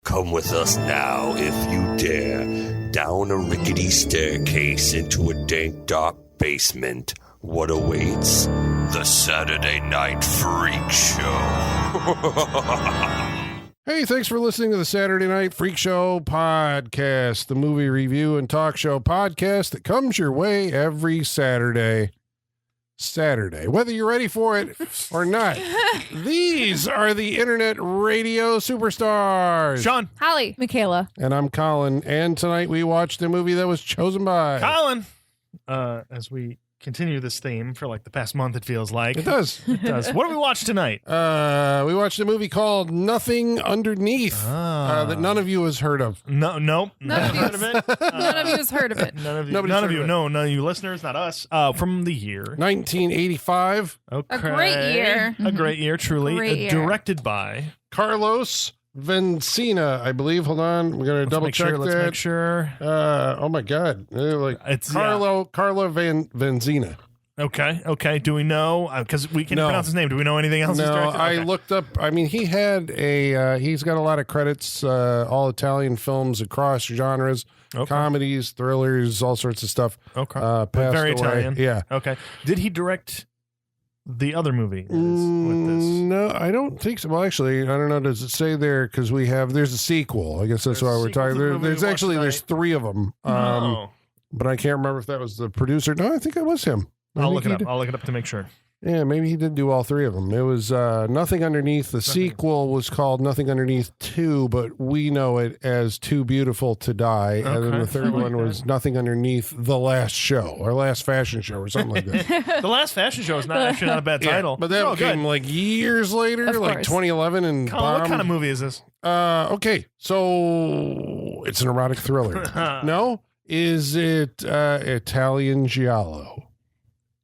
Come with us now, if you dare, down a rickety staircase into a dank, dark basement. What awaits? The Saturday Night Freak Show. Hey, thanks for listening to the Saturday Night Freak Show podcast, the movie review and talk show podcast that comes your way every Saturday, whether you're ready for it or not. These are the internet radio superstars. Sean. Holly. Michaela. And I'm Colin. And tonight we watched a movie that was chosen by Colin. As we continue this theme for like the past month, it feels like. It does. It does. What did we watch tonight? We watched a movie called Nothing Underneath that none of you has heard of. Nope. None of you heard of it. None of you has heard of it. None of you. Nobody's None of heard you. of it. No, none of you listeners, not us. From the year 1985. Okay. A great year. A great year, truly. Great year. Directed by Carlos Vencina, I believe. Hold on. We're going to double check that. Let's make sure. Oh my God. It's Carlo Vencina. Okay. Do we know? Because we can't No. pronounce his name. Do we know anything else? he's No, directed? I Okay. looked up. I mean, he had he's got a lot of credits, all Italian films across genres, comedies, thrillers, all sorts of stuff. Okay. Passed Very away. Italian. Yeah. Okay. Did he direct the other movie that is with this? No, I don't think so. Well, actually, I don't know. Does it say there? Because there's a sequel. I guess that's There's a why we're sequel to talking. the movie There's we actually watched there's three of them. But I can't remember if that was the producer. No, I think it was him. I'll look it up. I'll look it up to make sure. Yeah, maybe he did do all three of them. It was Nothing Underneath. The sequel was called Nothing Underneath 2, but we know it as Too Beautiful to Die. And then the third one was Nothing Underneath The Last Show, or Last Fashion Show, or something like that. The Last Fashion Show is actually not a bad title. But that Oh, came good. like years later, Of like course. 2011. And Colin, what bombed. kind of movie is this? Okay, so it's an erotic thriller. No? Is it Italian giallo?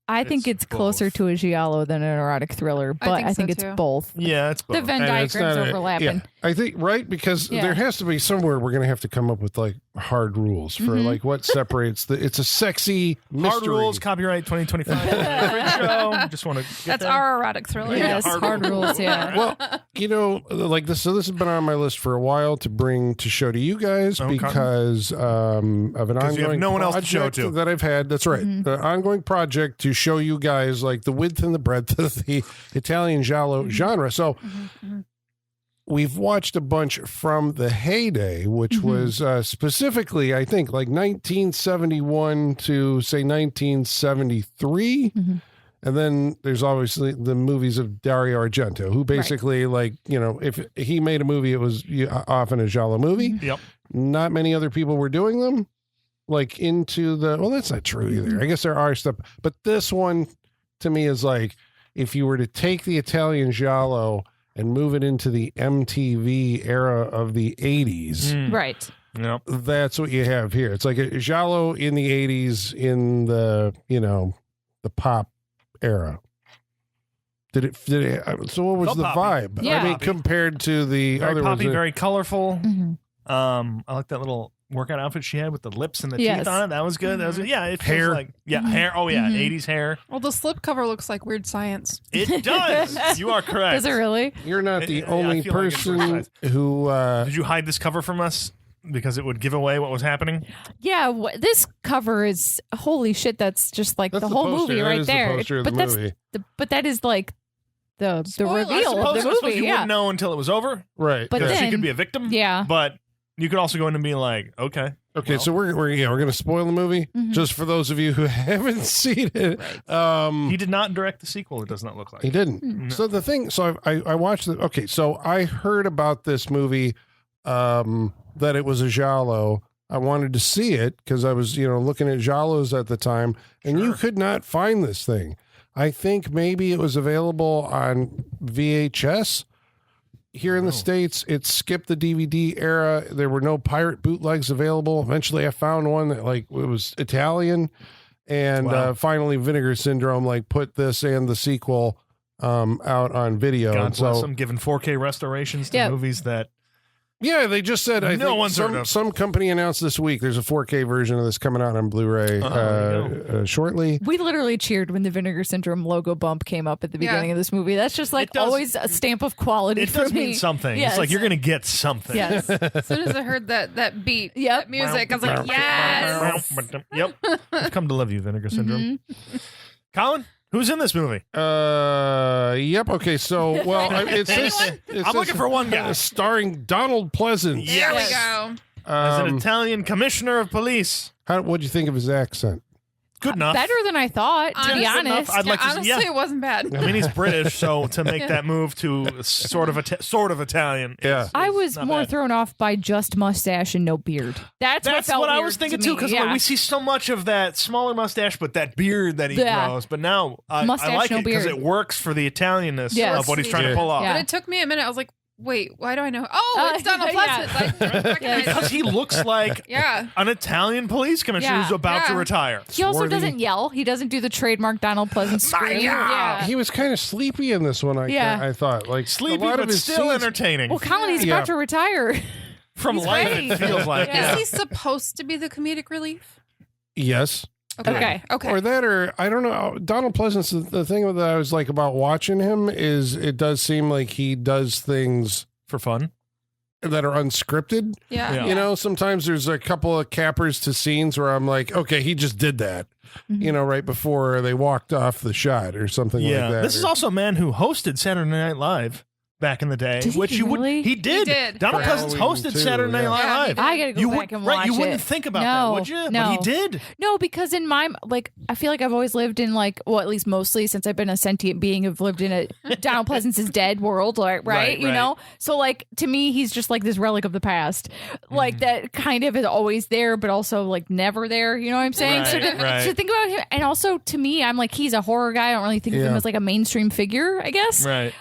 I think it's closer to a giallo than an erotic thriller, but I think it's too. both. Yeah, it's both. The Venn And it's diagram's not overlapping. Yeah, I think, right? Because there has to be somewhere we're going to have to come up with like hard rules for like what separates it's a sexy mystery. Hard rules, copyright 2025. Freak Show. Just want to get That's there. our erotic thriller. Yes, hard rules, yeah. Well, like this. So this has been on my list for a while to bring to show to you guys because of an ongoing you have no one else to project show to. that I've had. That's right, the ongoing project to show you guys like the width and the breadth of the Italian giallo genre. So. We've watched a bunch from the heyday, which was specifically, I think, like 1971 to say 1973. And then there's obviously the movies of Dario Argento, who basically, if he made a movie, it was often a giallo movie. Yep. Not many other people were doing them. Like well, that's not true either. I guess there are stuff. But this one, to me, is like, if you were to take the Italian giallo and move it into the MTV era of the 80s. Right. Yep. That's what you have here. It's like a giallo in the 80s in the, the pop era. Did it so what was Felt the poppy. vibe? Yeah. I mean, compared to the Very other poppy, ones. very colorful. Mm-hmm. I like that little workout outfit she had with the lips and the Yes. teeth on it. That was good. That was good. Yeah, it Hair. feels like hair. Oh yeah, 80s hair. Well, the slipcover looks like weird science. It does. You are correct. Does it really? You're not the I only feel like it's person precise. who Did you hide this cover from us because it would give away what was happening? Yeah, this cover is holy shit. That's just like That's the the whole poster. movie That right is the there. poster of but the that's movie. but that is like the Spoiler. reveal of the I suppose movie. you Yeah, wouldn't know until it was over. right. But Because she then- could be a victim. yeah. But you could also go in and be like, okay. Okay, well, so we're going to spoil the movie just for those of you who haven't seen it. he did not direct the sequel. It does not look like. He didn't. So the thing, so I watched it. Okay, so I heard about this movie, that it was a giallo. I wanted to see it because I was, looking at giallos at the time, and you could not find this thing. I think maybe it was available on VHS. Here in the States, it skipped the DVD era. There were no pirate bootlegs available. Eventually, I found one that it was Italian. And finally, Vinegar Syndrome put this and the sequel out on video. God And bless so, them, giving 4K restorations to movies that Yeah, they just said I think one's heard of. some company announced this week there's a 4K version of this coming out on Blu-ray shortly. We literally cheered when the Vinegar Syndrome logo bump came up at the beginning of this movie. That's just like always a stamp of quality for me. It does mean something. Yes. It's like you're going to get something. Yes. As soon as I heard that beat, that music, I was like, yes. Yep. I've come to love you, Vinegar Syndrome. Colin, who's in this movie? Yep. Okay. So, I'm looking for one guy. Starring Donald Pleasance. There we go. As an Italian commissioner of police. What'd you think of his accent? Good enough. Better than I thought, to be honest. Honestly, it wasn't bad. I mean, he's British, so to make that move to sort of Italian. I was more thrown off by just mustache and no beard. That's what I was thinking too, because we see so much of that smaller mustache, but that beard that he grows. But now I like it because it works for the Italianness of what he's trying to pull off. But it took me a minute. I was like, wait, why do I know? Oh, it's Donald Pleasance. Because he looks like an Italian police commissioner who's about to retire. He also doesn't yell. He doesn't do the trademark Donald Pleasance scream. He was kind of sleepy in this one. I thought like sleepy, a lot but of his still scenes, entertaining. Well, Colin, he's about to retire from life. great. It feels like. Is he supposed to be the comedic relief? Yes. Okay. Or that, or I don't know. Donald Pleasance, the thing that I was like about watching him is it does seem like he does things for fun that are unscripted. Yeah. You know, sometimes there's a couple of cappers to scenes where I'm like, okay, he just did that, you know, right before they walked off the shot or something like that. This is also a man who hosted Saturday Night Live back in the day, did which he you really? would. He did. Donald For Pleasance Halloween, hosted too, Saturday Night Live. I gotta go back and watch You wouldn't it. think about that, would you? No, But he did. No, because in my I feel like I've always lived in at least mostly since I've been a sentient being, have lived in a Donald Pleasance is dead world, right? You know, so to me, he's just like this relic of the past, that kind of is always there, but also never there. You know what I'm saying? Right, So think about him, and also to me, I'm like he's a horror guy. I don't really think of him as like a mainstream figure, I guess. Right.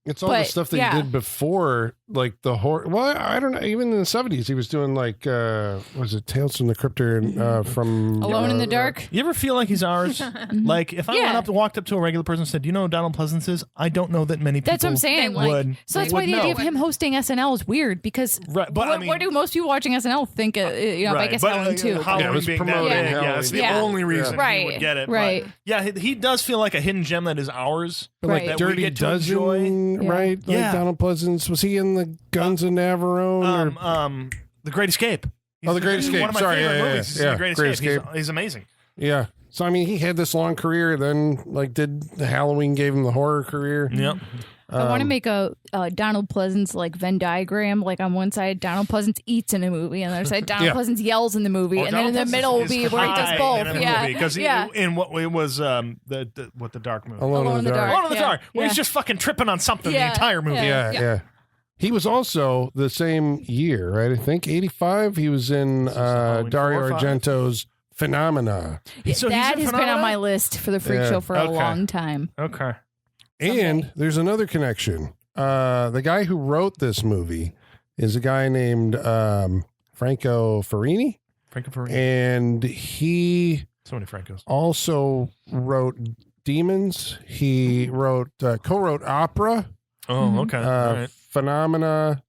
It's all the stuff that he did before, like the horror. Well, I don't know. Even in the 70s, he was doing was it Tales from the Crypt from Alone in the Dark? You ever feel like he's ours? Like if I walked up to a regular person and said, "Do you know who Donald Pleasance is?" I don't know that many people. That's what I'm saying. Would. So that's why the idea of him hosting SNL is weird because what do most people watching SNL think? I guess Halloween too. Halloween being that big, that's the only reason he would get it. Right. But, he does feel like a hidden gem that is ours. Right. That Dirty we get to Dozen, enjoy. right? Like Donald Pleasance. Was he in the Guns of Navarone? The Great Escape. The Great Escape. One of my favorite movies. He's in The Great Escape. He's amazing. Yeah. So I mean, he had this long career. Then did the Halloween gave him the horror career. Yep. I want to make a Donald Pleasance Venn diagram. Like on one side, Donald Pleasance eats in a movie, and on the other side, Donald Pleasance yells in the movie, and then in the middle will be where he does both. Because in what it was the dark movie, Alone in the Dark. Alone in the Dark, where he's just fucking tripping on something the entire movie. Yeah. He was also the same year, right? I think 85. He was in Dario Argento's Phenomena. So that has been on my list for the Freak Show for a long time. Okay. And there's another connection. The guy who wrote this movie is a guy named Franco Ferrini. And he so many Francos. Also wrote Demons. He co-wrote Opera. Oh, okay. All right. Phenomena.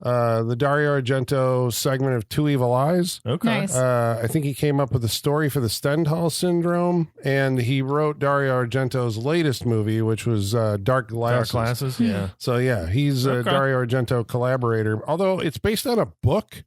The Dario Argento segment of Two Evil Eyes. Okay. Nice. I think he came up with a story for the Stendhal syndrome, and he wrote Dario Argento's latest movie, which was Dark Glasses. Dark Glasses, yeah. So yeah, he's a Dario Argento collaborator. Although it's based on a book,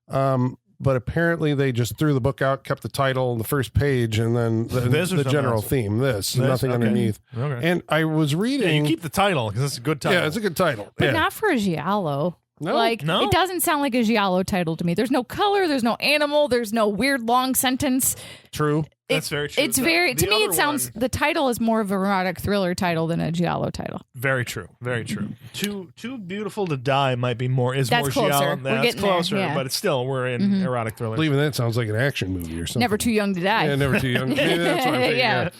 but apparently they just threw the book out, kept the title on the first page, and then the general theme. Nothing underneath. Okay. And I was reading. You keep the title because it's a good title. Yeah, it's a good title, but not for a giallo. No, it doesn't sound like a giallo title to me. There's no color, there's no animal, there's no weird long sentence. True. That's very true. It's very to me. It sounds the title is more of a erotic thriller title than a giallo title. Very true. Very true. Too Beautiful to Die might be more That's more closer. giallo. That's closer, there, but it's still we're in erotic thriller. Even that sounds like an action movie or something. Never Too Young to Die. Yeah, Never Too Young. Yeah, that's what I'm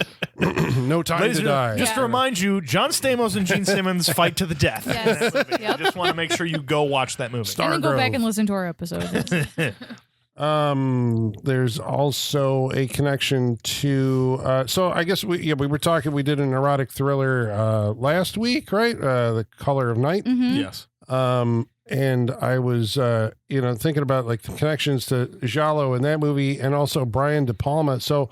thinking. No Time to Die. Just to remind you, John Stamos and Gene Simmons fight to the death. Yes. I just want to make sure you go watch that movie. And then go back and listen to our episodes. There's also a connection to so I guess we were talking, we did an erotic thriller last week, right? The Color of Night. Yes. And I was, thinking about like the connections to giallo in that movie and also Brian De Palma. So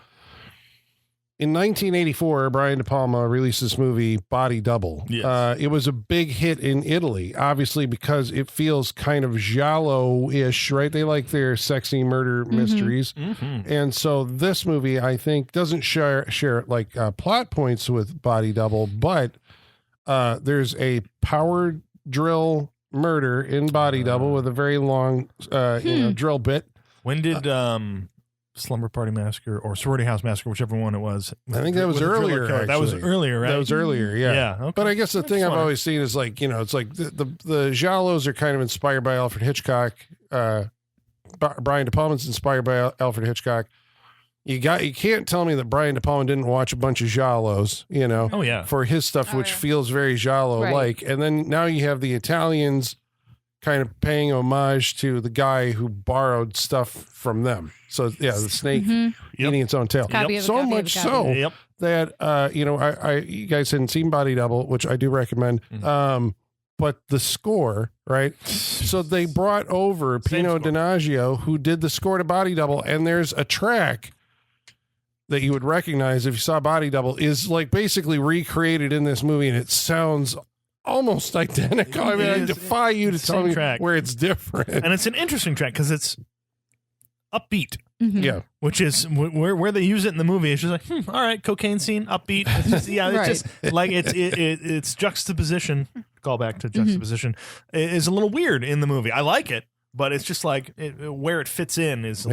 in 1984, Brian De Palma released this movie, Body Double. Yes. It was a big hit in Italy, obviously, because it feels kind of giallo-ish, right? They like their sexy murder mysteries. Mm-hmm. And so this movie, I think, doesn't share like plot points with Body Double, but there's a power drill murder in Body Double with a very long drill bit. When did Slumber Party Massacre or Sorority House Massacre, whichever one it was? I think that was earlier. That was earlier, right? That was earlier, yeah. Yeah. Okay. But I guess the thing I've always seen is like, it's like the giallos are kind of inspired by Alfred Hitchcock. Brian De Palma's inspired by Alfred Hitchcock. You can't tell me that Brian De Palma didn't watch a bunch of giallos, for his stuff, which feels very giallo-like. Right. And then now you have the Italians kind of paying homage to the guy who borrowed stuff from them. So, the snake eating its own tail. So much so that, you guys hadn't seen Body Double, which I do recommend. Mm-hmm. But the score, right? So they brought over Pino Donaggio, who did the score to Body Double, and there's a track that you would recognize if you saw Body Double is like basically recreated in this movie, and it sounds almost identical. I mean, I defy you to tell me where it's different. And it's an interesting track because it's upbeat. Mm-hmm. Yeah. Which is where they use it in the movie. It's just like, all right, cocaine scene, upbeat. It's just, it's just like it's juxtaposition. Call back to juxtaposition is a little weird in the movie. I like it, but it's just like where it fits in is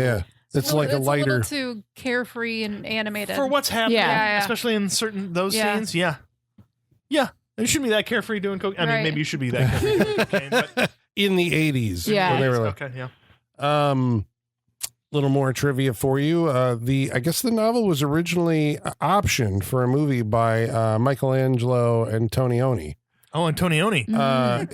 it's like a lighter, a little too carefree and animated for what's happening, especially in certain those scenes. Yeah. You shouldn't be that carefree doing cocaine. I mean, maybe you should be that carefree doing cocaine, but in the 80s. Yeah. When they were like, okay, yeah. Little more trivia for you. I guess the novel was originally optioned for a movie by Michelangelo Antonioni. Oh, Antonioni.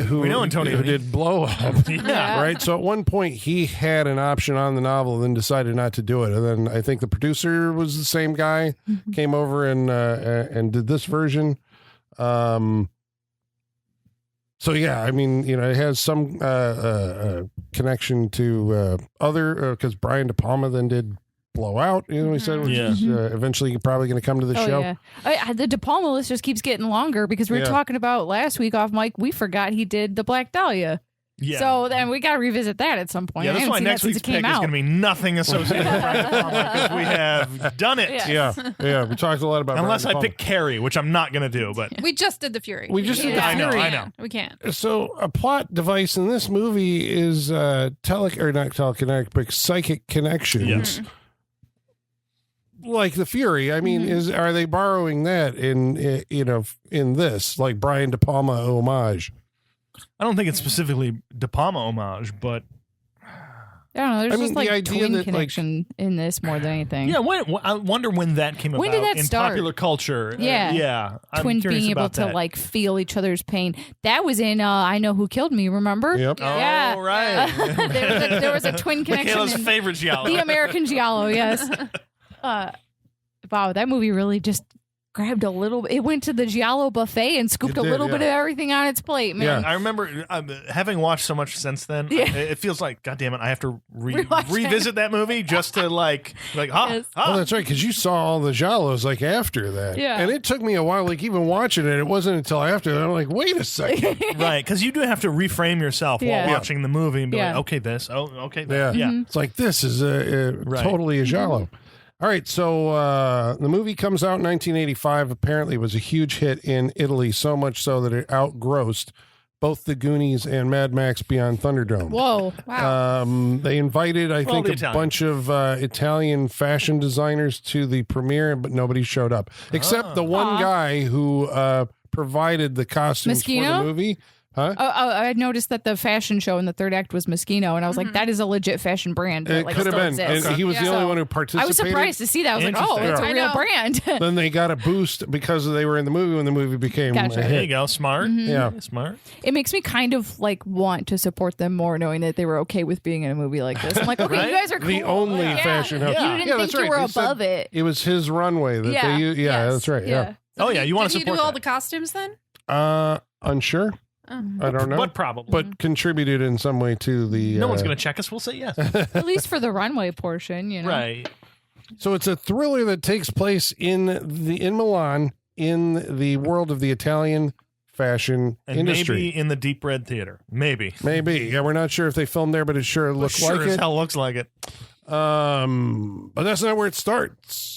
Who we know Antonioni. Who did Blow Up. Yeah. Right? So at one point, he had an option on the novel and then decided not to do it. And then I think the producer was the same guy, came over and did this version. So, yeah, I mean, it has some connection to other, because Brian De Palma then did Blowout, he said, which is eventually probably going to come to the show. Yeah. The De Palma list just keeps getting longer because we were talking about last week off mic. We forgot he did the Black Dahlia. Yeah. So then we got to revisit that at some point. Yeah, that's why next week's pick is going to be nothing associated with Brian De Palma because we have done it. Yeah. We talked a lot about unless I pick Carrie, which I'm not going to do. But we just did the Fury. We just did the Fury. I know. We can't. So a plot device in this movie is not telekinetic, but psychic connections. Yes. Like the Fury, I mean, are they borrowing that in this, like Brian De Palma homage? I don't think it's specifically De Palma homage, but I don't know. There's just like twin connection in this more than anything. Yeah, I wonder when that came about. When did that start? Popular culture? Yeah, twins being able to like feel each other's pain. That was in I Know Who Killed Me. Remember? Yep. Yeah. Oh, right. there was a twin connection. Michaela's favorite giallo. The American giallo. Yes. Wow, that movie really just grabbed a little. It went to the giallo buffet and scooped a little bit of everything on its plate, man. Yeah. I remember having watched so much since then. It feels like, God damn it, I have to revisit that movie just to Oh, that's right, because you saw all the giallos like after that. Yeah. And it took me a while, like even watching it, it wasn't until after that I'm like, wait a second. Right, because you do have to reframe yourself while watching the movie and be like, okay, this, okay, that. Yeah. It's like, this is totally a giallo. All right, so the movie comes out in 1985. Apparently, it was a huge hit in Italy, so much so that it outgrossed both The Goonies and Mad Max Beyond Thunderdome. Whoa. Wow. They invited, I think, a bunch of Italian fashion designers to the premiere, but nobody showed up. Except the one guy who provided the costumes for the movie. Huh? I noticed that the fashion show in the third act was Moschino, and I was like, that is a legit fashion brand. That, it could have been. And he was the only one who participated. I was surprised to see that. I was like, oh, it's a real brand. Then they got a boost because they were in the movie when the movie became a hit. There you go. Smart. Mm-hmm. Yeah. Smart. It makes me kind of like want to support them more, knowing that they were okay with being in a movie like this. I'm like, okay, you guys are cool. The only fashion house. You didn't think you were above it. It was his runway that they used. Yeah, that's right. Yeah. Oh, yeah. You want to support that. Did you do all the costumes then? Unsure. I don't know. But probably. But contributed in some way to the... no one's going to check us. We'll say yes. At least for the runway portion, you know. Right. So it's a thriller that takes place in Milan in the world of the Italian fashion And industry. maybe in the Deep Red Theater. Maybe. Yeah, we're not sure if they filmed there, but it sure looks Sure like as it. hell looks like it. But that's not where it starts.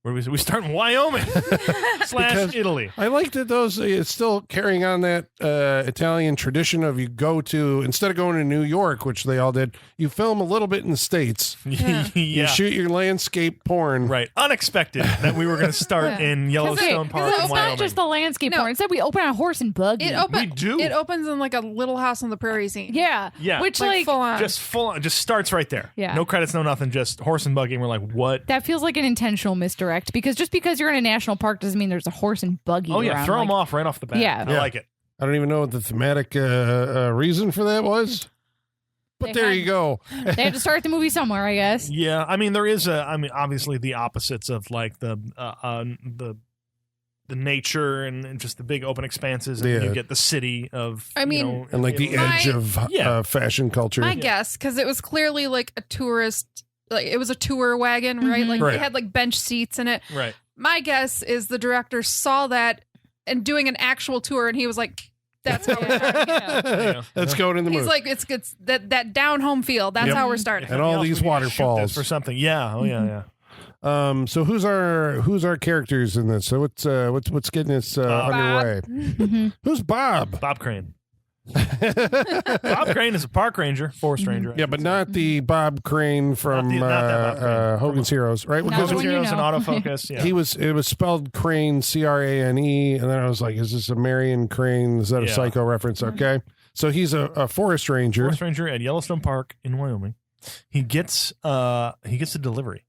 Where we start in Wyoming / Italy. I like that it's still carrying on that Italian tradition of you go to, instead of going to New York, which they all did, you film a little bit in the States. Yeah. You shoot your landscape porn. Right. Unexpected that we were going to start in Yellowstone Park It's in Wyoming. not just the landscape No. porn. Instead, we open on a horse and buggy. We do. It opens in like a Little House on the Prairie scene. Yeah. Yeah. Which, Like full on. Just full on, just starts right there. Yeah. No credits, no nothing, just horse and buggy. And we're like, what? that feels like an intentional misdirect because just because you're in a national park doesn't mean there's a horse and buggy Oh, yeah. around. Throw Like, them off right off the bat. Yeah. I like it. I don't even know what the thematic reason for that was. But They there had- you go. They had to start the movie somewhere, I guess. Yeah. I mean, there is obviously the opposites of like the nature and just the big open expanses. And Yeah. you get the city of, I mean- you know, And like the Italy. edge of Yeah. fashion culture. My guess, because it was clearly like a tourist, like it was a tour wagon, right? Mhm. Like Right. they had like bench seats in it. Right. My guess is the director saw that and doing an actual tour, and he was like, "That's how we're starting." Yeah. Let's go in the He's movie. like, "It's that down home feel. That's Yep. how we're starting." And all Else these we need to shoot waterfalls. this for something. Yeah. Oh, yeah. Yeah. So who's our characters in this? So what's getting us underway? Who's Bob? Bob Crane. Bob Crane is a park ranger, forest ranger. I Yeah, should but say. not the Bob Crane from Not that Bob Crane. Hogan's Heroes, right? No, Because the Hogan's one you Heroes and know. autofocus. Yeah. it was spelled Crane, Crane, and then I was like, is this a Marion Crane? Is that a Yeah. Psycho reference? Okay, so he's a forest ranger. forest ranger at Yellowstone Park in Wyoming. He gets a delivery,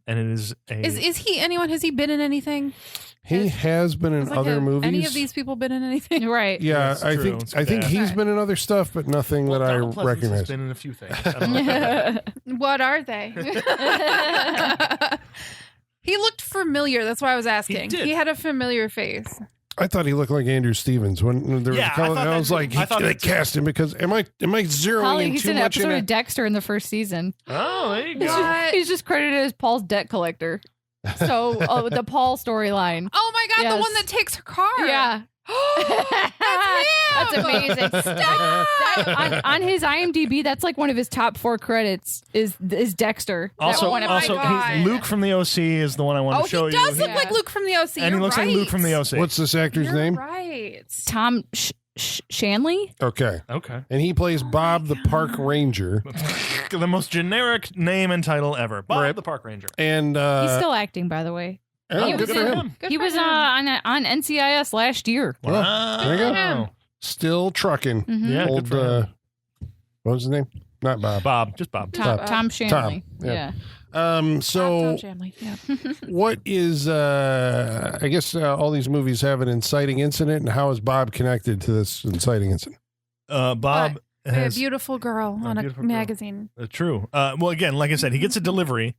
and it is a Is he anyone? Has he been in anything? He has been in It's like, other have movies. Any of these people been in anything? Right. Yeah, That's I true. think It's I think bad. he's Okay. been in other stuff, but nothing that I Donald Pleasance recognize. has been in a few things. I don't know. What are they? He looked familiar. That's why I was asking. did. He had a familiar face. I thought he looked like Andrew Stevens when there was Yeah, a color, I thought I that was too. like, I thought they that too. cast him because am I zeroing Holly, in he's too in an much in episode it? of Dexter in the first season. Oh, there you He's go. What? he's just credited as Paul's debt collector. So the Paul storyline. Oh my God, the Yes. one that takes her car. Yeah. That's him! amazing. on his IMDb, that's like one of his top 4 credits is Dexter. That Also, one my God. Luke from the OC is the one I want Oh, to show he does you. look like Luke from the OC. And he You're looks right. like Luke from the OC. What's this actor's You're name? right. Tom Shanley. Okay, Okay. and he plays Bob the Park Ranger, The most generic name and title ever. Bob Right. the Park Ranger. and He's still acting, by the way. oh, he good was for in- him. Good He for was him. on NCIS last year. Well, there you go. Wow. Still trucking. Mhm. Yeah, good Old, for him. what was his name? Not Bob. Bob. Just Bob. Tom Shanley. yeah. Yeah. So Tom Shanley. Yeah. what is I guess all these movies have an inciting incident, and how is Bob connected to this inciting incident? Bob A has beautiful girl on a beautiful girl. magazine. True. Well, again, like I said, he gets a delivery,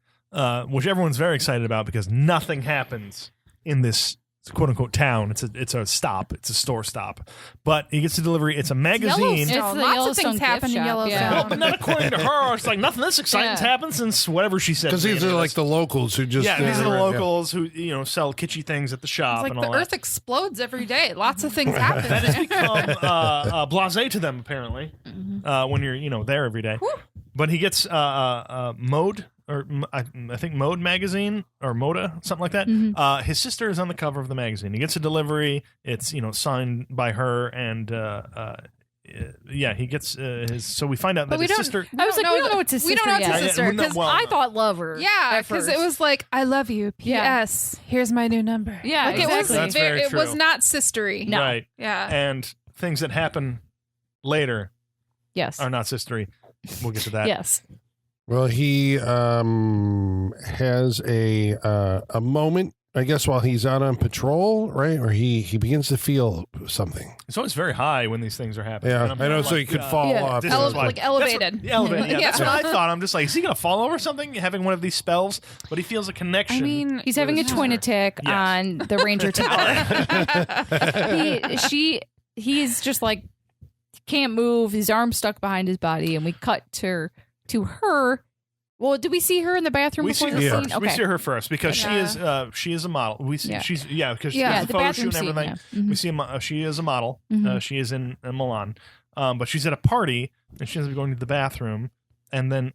which everyone's very excited about because nothing happens in this quote unquote town. It's a stop. It's a store stop. But he gets a delivery. It's a magazine. It's the Lots of Yellowstone things happen gift in shop, Yellowstone. yeah. Well, but not according to her. It's like nothing this exciting's Yeah. happened since whatever she said. Because to me. these are like the locals who just these are the right, yeah. locals who sell kitschy things at the shop It's like and all the that. earth explodes every day. Lots of things happen. That has become blasé to them apparently when you're there every day. But he gets Mode or I think Mode magazine or Moda, something like that. His sister is on the cover of the magazine. He gets a delivery. It's signed by her and he gets his. So we find out that But we his don't- sister. I was like, we don't know it's his We sister don't know it's yet. his sister. Yeah, no, 'cause well, I thought lover. Yeah, at because first. it was like, I love you. P.S. Here's my new number. Yeah, like exactly. it was. That's very, very it was true. not sistery. No. Right. Yeah. And things that happen later Yes. are not sistery. We'll get to that. Yes. Well, he has a moment, I guess, while he's out on patrol, right? Or he begins to feel something. It's always very high when these things are happening. Yeah, And I'm I know. like, So he could fall Yeah. off. This is why- Like elevated. That's what, elevated. Yeah, Yeah. that's what I thought. I'm just like, is he gonna fall over something? Having one of these spells, but he feels a connection. I mean, He's having a Yeah. twin attack Yes. on the Ranger Tower. he's just like can't move. His arm's stuck behind his body, and we cut to her. Well, did we see her in the bathroom before the scene? We see her first because she is a model. We see she's because she has the photo shoot and everything. Scene, We see she is a model. She is in Milan, but she's at a party and she ends up going to the bathroom, and then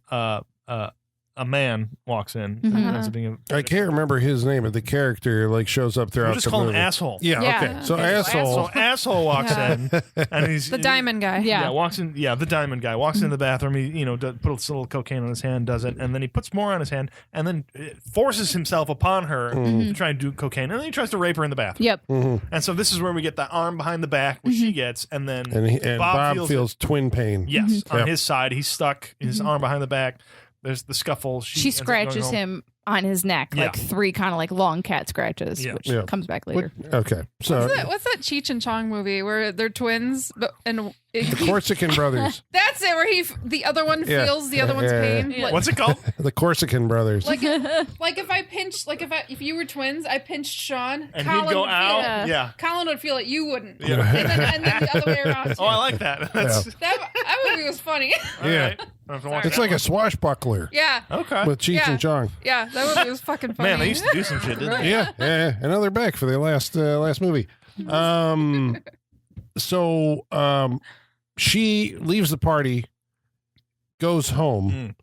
a man walks in. And ends up being I can't remember his name, but the character like shows up throughout we'll just the call movie. him asshole. Yeah, okay. So asshole Walks in, and he's The diamond guy. walks in. Yeah, the diamond guy walks in the bathroom. He puts a little cocaine on his hand, does it, and then he puts more on his hand, and then forces himself upon her to try and do cocaine, and then he tries to rape her in the bathroom. Yep. And so this is where we get the arm behind the back, which she gets, and then and Bob feels twin pain. Yes, on his side, he's stuck. His arm behind the back. There's the scuffle. She scratches him on his neck, like 3 kind of like long cat scratches, which comes back later. Okay, so What's that Cheech and Chong movie where they're twins and the Corsican brothers. That's it, where the other one feels the other one's pain. Yeah. What's it called? The Corsican brothers. Like if I pinched, if you were twins, I pinched Sean, And Colin he'd go would feel out. it. Yeah. Colin would feel it, you wouldn't. Yeah. And then the other way around. Oh, I like that. That's, That movie was funny. all Yeah. right. I have to watch It's that like a one. swashbuckler Yeah. Okay. with Cheech Yeah. and Chong. Yeah, that movie was fucking funny. Man, they used to do some shit, didn't they? Yeah, and now they're back for their last movie. So she leaves the party, goes home,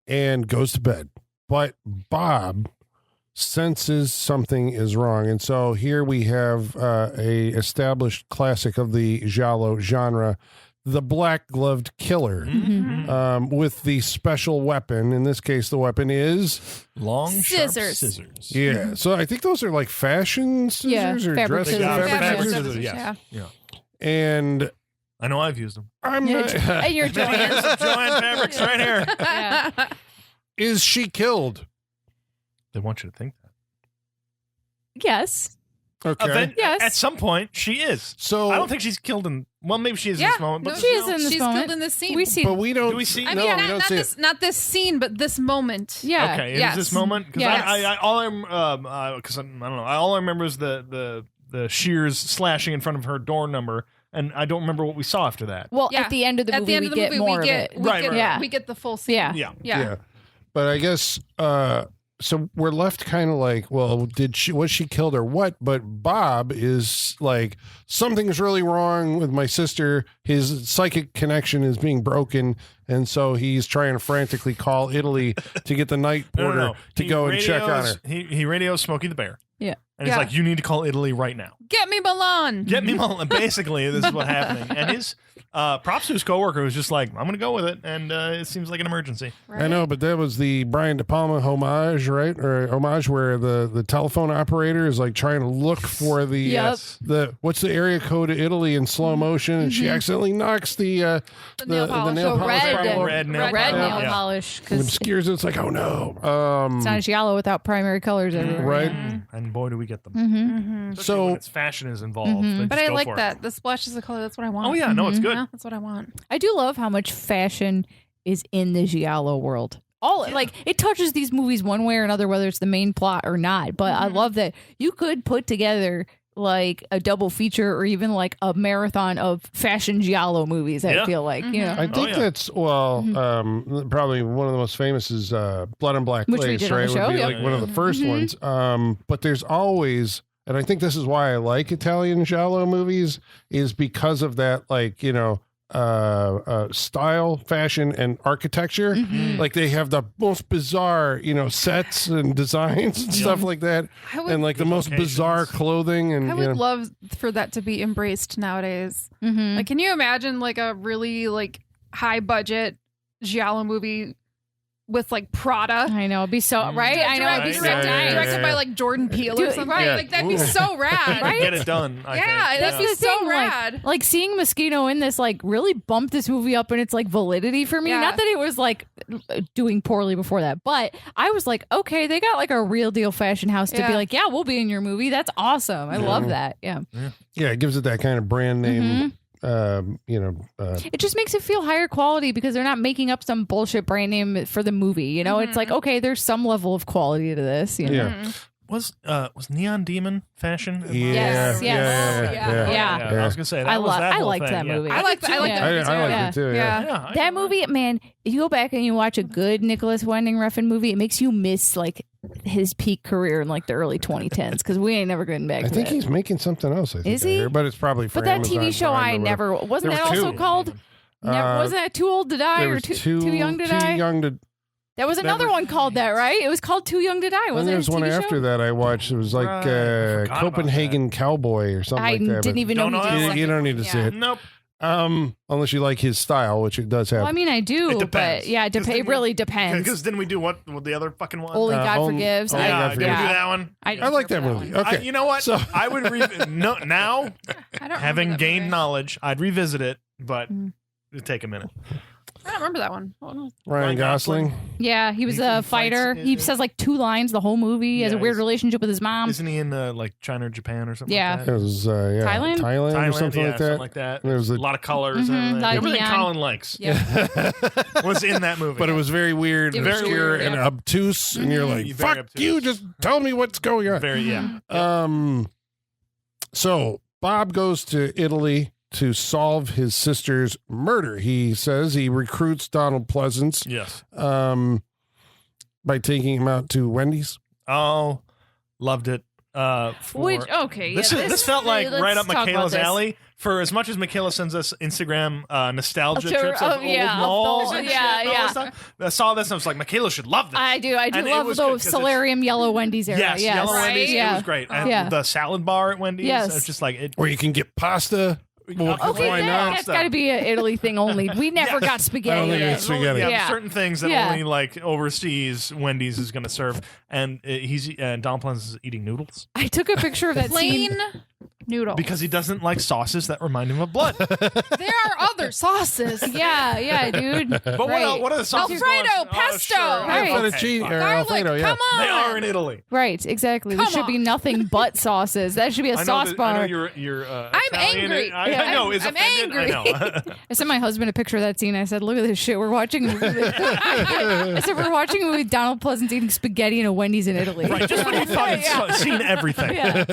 and goes to bed. But Bob senses something is wrong, and so here we have a established classic of the giallo genre, the black gloved killer, with the special weapon. In this case, the weapon is Long, sharp Scissors. scissors. yeah. So I think those are like fashion scissors or fabric dress scissors. fabric Fabric scissors. scissors, yes. Yeah. And I know I've used them. I'm not, And you're Joanne. Joanne Fabrics right here. Yeah. is she killed? They want you to think that. Yes. Okay. Yes. At some point, she is. So I don't think she's killed in. Well, maybe she is in Yeah. this moment. But No, She is in this she's moment. killed in this scene. We see. but we don't. Do we see- I no, mean, we don't not see this, it. not this scene, but this moment. Yeah. Okay, Yes. is this moment? Because Yes. I all I'm because I don't know. All I remember is the shears slashing in front of her door number, and I don't remember what we saw after that. Well, Yeah. at the end of the At movie, the end of the we get movie, more we get, of it. Right, right. Yeah. we get the full scene. Yeah. Yeah. Yeah. But I guess so we're left kind of like, well, was she killed or what? But Bob is like, something's really wrong with my sister. His psychic connection is being broken, and so he's trying to frantically call Italy to get the night porter to He go and check on her. radios- He radios Smokey the Bear. Yeah. And he's Yeah. like, you need to call Italy right now. Get me Milan. Get me Milan. Basically, this is what's happening. And his props to his coworker was just like, I'm going to go with it. And it seems like an emergency. I know, but that was the Brian De Palma homage, right? Or homage where the telephone operator is like trying to look for the Yep. the what's the area code of Italy in slow motion, and she accidentally knocks the nail polish. nail The polish red, bottle. red nail red polish. nail Yeah. polish It because obscures it. It's like, oh no. it's not a giallo without primary colors everywhere. Right. And boy, do we get them. Especially So- when it's fashion is involved. They But just I go like for it. that. The splashes of color. That's what I want. Oh, yeah. No, it's good. Yeah, that's what I want. I do love how much fashion is in the giallo world. Like it touches these movies one way or another, whether it's the main plot or not. But I love that you could put together like a double feature or even like a marathon of fashion giallo movies. I Yeah. feel like you know. I think yeah. that's probably one of the most famous is Blood and Black Which we Lace, did on right? the show, Would be yep. like one of the first ones. But there's always, and I think this is why I like Italian giallo movies, is because of that, like, you know, style, fashion, and architecture. Like they have the most bizarre, you know, sets and designs and stuff like that, I would, and like the most locations. bizarre clothing. And I you know, would love for that to be embraced nowadays. Like, can you imagine like a really like high budget giallo movie with like Prada? I know it'd be so right. I know I'd be so Right. dying. Directed by like Jordan Peele or something. right. Like that'd be Ooh. so rad. Right? Get it done. I Yeah, think. that'd be the so thing, rad. like seeing Moschino in this like really bumped this movie up in its like validity for me. Yeah. Not that it was like doing poorly before that, but I was like, okay, they got like a real deal fashion house to be Yeah. like, yeah, we'll be in your movie. That's awesome. I love that. Yeah. yeah, it gives it that kind of brand name. You know, It just makes it feel higher quality because they're not making up some bullshit brand name for the movie. You know, it's like, okay, there's some level of quality to this. You know? yeah. was Neon Demon fashion? Yes. Yeah. I was gonna say that I was that whole liked thing, that yeah. movie. I like that. I like that. I like it too. Yeah. That movie, man, if you go back and you watch a good Nicholas Winding Refn movie, it makes you miss like his peak career in like the early 2010s because we ain't never getting back I to think that. he's making something else. I think Is he? I heard, but it's probably for But that Amazon TV show Prime I or never whatever. wasn't There that was also two. called wasn't that Too Old to Die There or was too Young to Die? Too young to. There was another one called that, right? It was called Too Young to Die. Then Wasn't there's it a one TV after show? that I watched. It was like Right. I forgot about Copenhagen Cowboy or something I like that. didn't even know Don't he know did that You, one. you don't need to see it. Nope. Unless you like his style, which it does have. Well, I mean, I do, It depends. but yeah, it really depends. Because didn't we do what the other fucking one? Only God Only- Forgives. Only God Did we do Forgives. that one? I like that movie. one. Okay, You know what? So I would now I don't having remember that gained movie. knowledge, I'd revisit it, but it'd take a minute. I don't remember that one. Ryan Gosling. Yeah, he was He a fights fighter. in He it. says like 2 lines the whole movie. He has a Yeah, weird he's- relationship with his mom. Isn't he in like China or Japan or something? Yeah. like It that? was Thailand? Thailand or something yeah, like that. something like that. There was a a- lot of colors. Mhm, and lot of everything neon. Colin likes Yeah. was in that movie. But it was very weird, It and was obscure, weird, and yeah. obtuse, and you're like, Very "Fuck obtuse. you! Just tell me what's going on." very yeah. So Bob goes to Italy to solve his sister's murder. He says he recruits Donald Pleasance Yes. by taking him out to Wendy's. Oh, loved it. This felt like let's right up talk about Michaela's this. alley. For as much as Michaela sends us Instagram nostalgia Sure. trips of Oh, yeah, old malls of and the- shit yeah, and all yeah. that stuff, I saw this and I was like, Michaela should love this. I do And it love was the good 'cause it's- Solarium Yellow Wendy's era. Yes, Yellow Right? Wendy's. Yeah. It was great. And Yeah. the salad bar at Wendy's. Yes. It's just like it. Where you can get pasta. Well, Okay, why not? that's got to be an Italy thing only. We never got I don't spaghetti. think in it's it. spaghetti. Yeah, Yeah. certain things that Yeah. only like overseas Wendy's is going to serve, and Don Pleasance is eating noodles I took a picture of that Plain scene. noodle. because he doesn't like sauces that remind him of blood. there are other sauces. Yeah, dude. But Right. what are the sauces? Alfredo, going- pesto. sure. Right. Fettuccine or Garlic, Alfredo, yeah. come on. They are in Italy. Right, exactly. There Come should be on. nothing but sauces. That should be a sauce I know bar. you're I'm Italian. angry. I know. Is I'm offended. angry. I know. I sent my husband a picture of that scene. I said, "Look at this shit. We're watching a movie." I said, "We're watching a movie with Donald Pleasance eating spaghetti in a Wendy's in Italy." Right, just when you thought you'd seen everything. Yeah.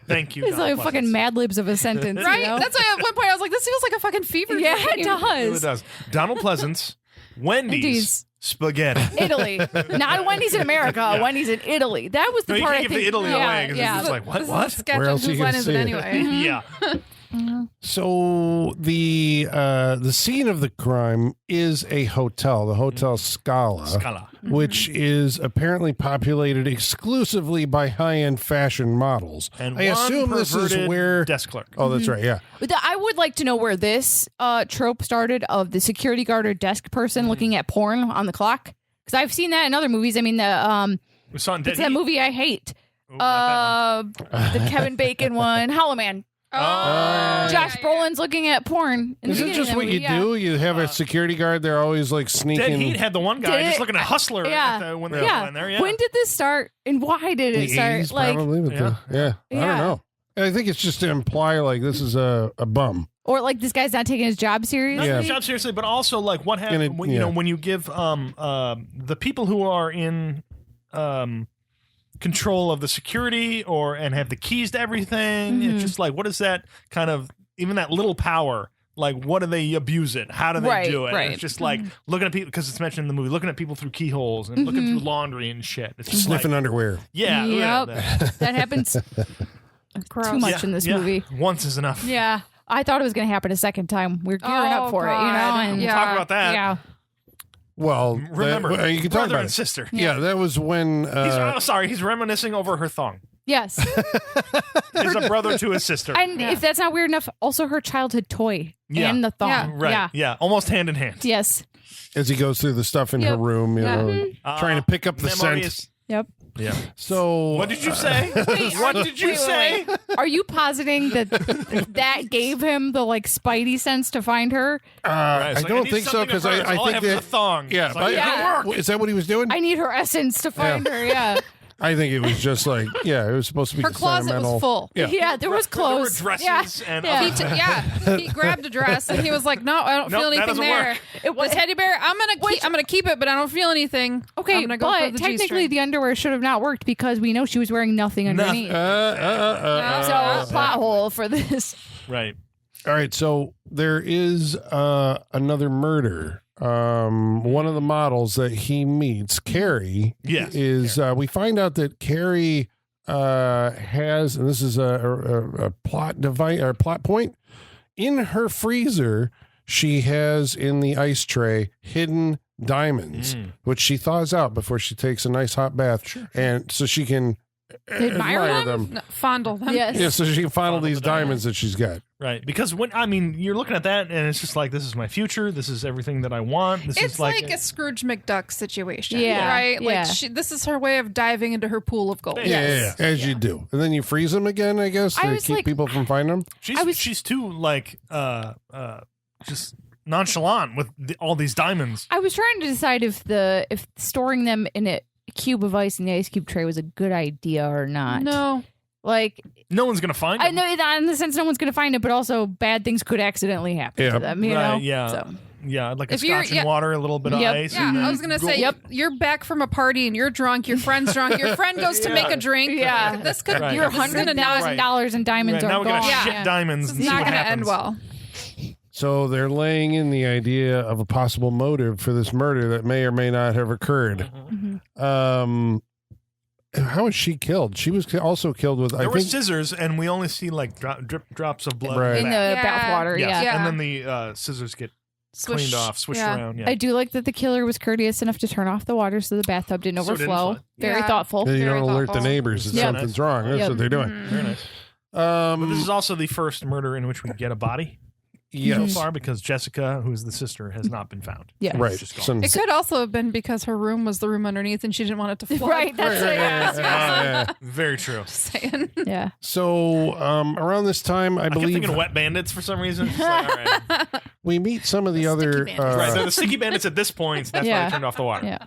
Thank you. It's Don like Pleasance. fucking Mad Libs of a sentence, Right? You know? That's why at one point I was like, this feels like a fucking fever Yeah, dream. it does. It does. Donald Pleasance, Wendy's, Wendy's. spaghetti. Italy, not Wendy's in America. Yeah. Wendy's in Italy. That was the No, you part can't I give think. the Italy yeah, away because yeah. it's just like what? This is a What? sketch Where of else whose you line gonna is see it it? anyway? Yeah. So the scene of the crime is a hotel, the Hotel Scala, Scala. which is apparently populated exclusively by high-end fashion models. And I one assume this is perverted where. desk clerk. Oh, that's right. Yeah. I would like to know where this trope started of the security guard or desk person looking at porn on the clock. Because I've seen that in other movies. I mean, We saw in Dead it's that Heat. movie I hate. Ooh, not The Kevin Bacon one, Hollow Man. Josh Brolin's looking at porn. In the Is it beginning just of what that you movie, do? You have a security guard. They're always like that one. Dead Heat sneaking. had the one guy Did just it? looking at Hustler Yeah. when they Yeah. went there. Yeah. When did this start and why did The it start? 80s, Like, probably. But Yeah. yeah. I Yeah. don't know. I think it's just to imply like this is a bum. or like this guy's not taking his job seriously. Not Yeah. the job seriously, but also like what happens And it- when yeah. when you give the people who are in control of the security and have the keys to everything. Mm-hmm. It's just like what is that kind of even that little power? Like what do they abuse it? How do they Right, do it? right. And it's just like looking at people because it's mentioned in the movie, looking at people through keyholes and looking through laundry and shit. It's just Sniffing like, underwear. yeah, Yep. that- That happens too much yeah, in this yeah. movie. Once is enough. Yeah. I thought it was going to happen a second time. We're gearing Oh, up for it, you know? God. And Yeah. Talk about that. Yeah. Well, Remember, that, you can talk brother about and it. sister. Yeah, that was when. He's reminiscing over her thong. Yes. He's a brother to his sister. And if that's not weird enough, also her childhood toy Yeah. and the thong. Yeah. Right. Yeah. Almost hand in hand. Yes. as he goes through the stuff in her Yep. room, you Yeah. know, trying to pick up the Memories. scent. Yep. Yeah. So What did you say? What did you wait, say? wait. Are you positing that that gave him the like spidey sense to find her? Right, I so don't need think so something because of hers. I All think have is that a thong. yeah, It's like, but- it can work. Is that what he was doing? I need her essence to find her. Yeah. I think it was just like, it was supposed to be Her closet sentimental. was full. Yeah. There was clothes. There were dresses and He grabbed a dress and he was like, "No, I don't feel Nope, that anything doesn't there." work. The teddy bear, I'm gonna keep it, but I don't feel anything. Okay, I'm gonna go for but the technically G-string. the underwear should have not worked because we know she was wearing nothing underneath. So plot hole for this. Right. All right, so there is another murder. One of the models that he meets, Carrie, Yes, is we find out that Carrie has, and this is a plot device or plot point, in her freezer. She has in the ice tray hidden diamonds, which she thaws out before she takes a nice hot bath, and so she can admire them. No, fondle them. Yes. Yeah, so she can fondle these the diamonds. diamonds that she's got. Right. Because you're looking at that and it's just like, this is my future. This is everything that I want. This It's is like a Scrooge McDuck situation, right? Yeah. Like this is her way of diving into her pool of gold. Yeah, as you do, and then you freeze them again, I guess, I to was keep like- people from finding them. she's too like just nonchalant with all these diamonds. I was trying to decide if storing them in a cube of ice in the ice cube tray was a good idea or not. No. Like, No one's gonna find I them. know that in the sense no one's going to find it, but also bad things could accidentally happen Yeah. to them, you Right, know? yeah. So. Yeah, like a If you're- scotch and water, a little bit of Yep. ice. Yeah, and I then was gonna go- say, you're back from a party and you're drunk. Your friend's drunk. Your friend goes to make a drink. Yeah. This could Right. Your this is gonna $100,000 in diamonds Right, now are we're gonna gone. shit diamonds. It's and see not what gonna end happens. well. So they're laying in the idea of a possible motive for this murder that may or may not have occurred. Mhm. How was she killed? She was also killed with, There I were think, scissors, and we only see like drops of blood Right. in In the the back. Yeah. bathwater, Yes. yeah. And then the scissors get Swish. cleaned off, swished Yeah. around. Yeah. I do like that the killer was courteous enough to turn off the water so the bathtub didn't So it didn't overflow. flood. Very Yeah. thoughtful. you Very don't alert the thoughtful. neighbors that Yeah. something's wrong. That's Yep. what they're doing. Very nice. But this is also the first murder in which we get a body so Yes. far because Jessica, who's the sister, has not been found. Yeah. Right. She's just gone. It could also have been because her room was the room underneath and she didn't want it to flood. Right, that's Right, it. right, yeah. Very true. Saying. Yeah. So around this time, I I kept believe thinking Wet Bandits for some reason. It's like, all right. we meet some of the other. Sticky bandits. Right, they're the sticky bandits at this point. So that's why Yeah. I turned off the water. Yeah.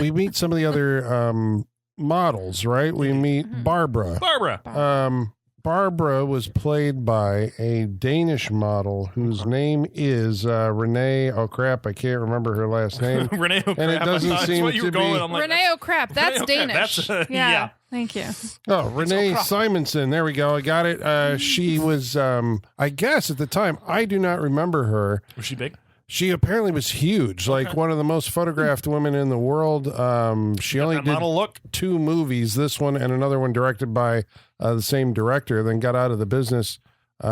we meet some of the other models. Right, we meet Barbara. Barbara. Barbara was played by a Danish model whose name is Renee. Oh crap, I can't remember her last name. Renee O'Crap. And it doesn't I thought seem that's what you to were going be- with. I'm like, Renee O'Crap. That's Renee O'Crap, Danish. that's, yeah. yeah. Thank you. Oh, Renee O'Crap. Simonson. There we go. I got it. She was, I guess at the time, I do not remember her. Was she big? She apparently was huge, like one of the most photographed women in the world. She only That did model look. 2 movies, this one and another one directed by the same director, then got out of the business. She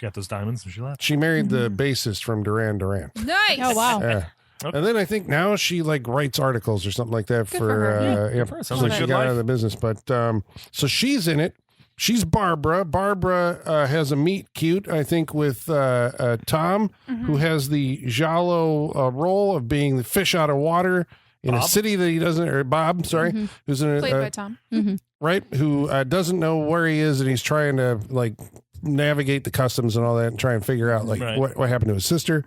got those diamonds and she left. She married the bassist from Duran Duran. Nice. Oh, wow. Yeah. Okay. And then I think now she like writes articles or something like that for for her. yeah, for her. Sounds so like a she good got out life. of the business. But so she's in it. She's Barbara. Barbara has a meet cute, I think, with Tom, who has the giallo role of being the fish out of water in a Bob? city that he doesn't, or Bob, sorry, who's in Played a by Tom. right, who doesn't know where he is, and he's trying to like navigate the customs and all that, and try and figure out like Right. what happened to his sister.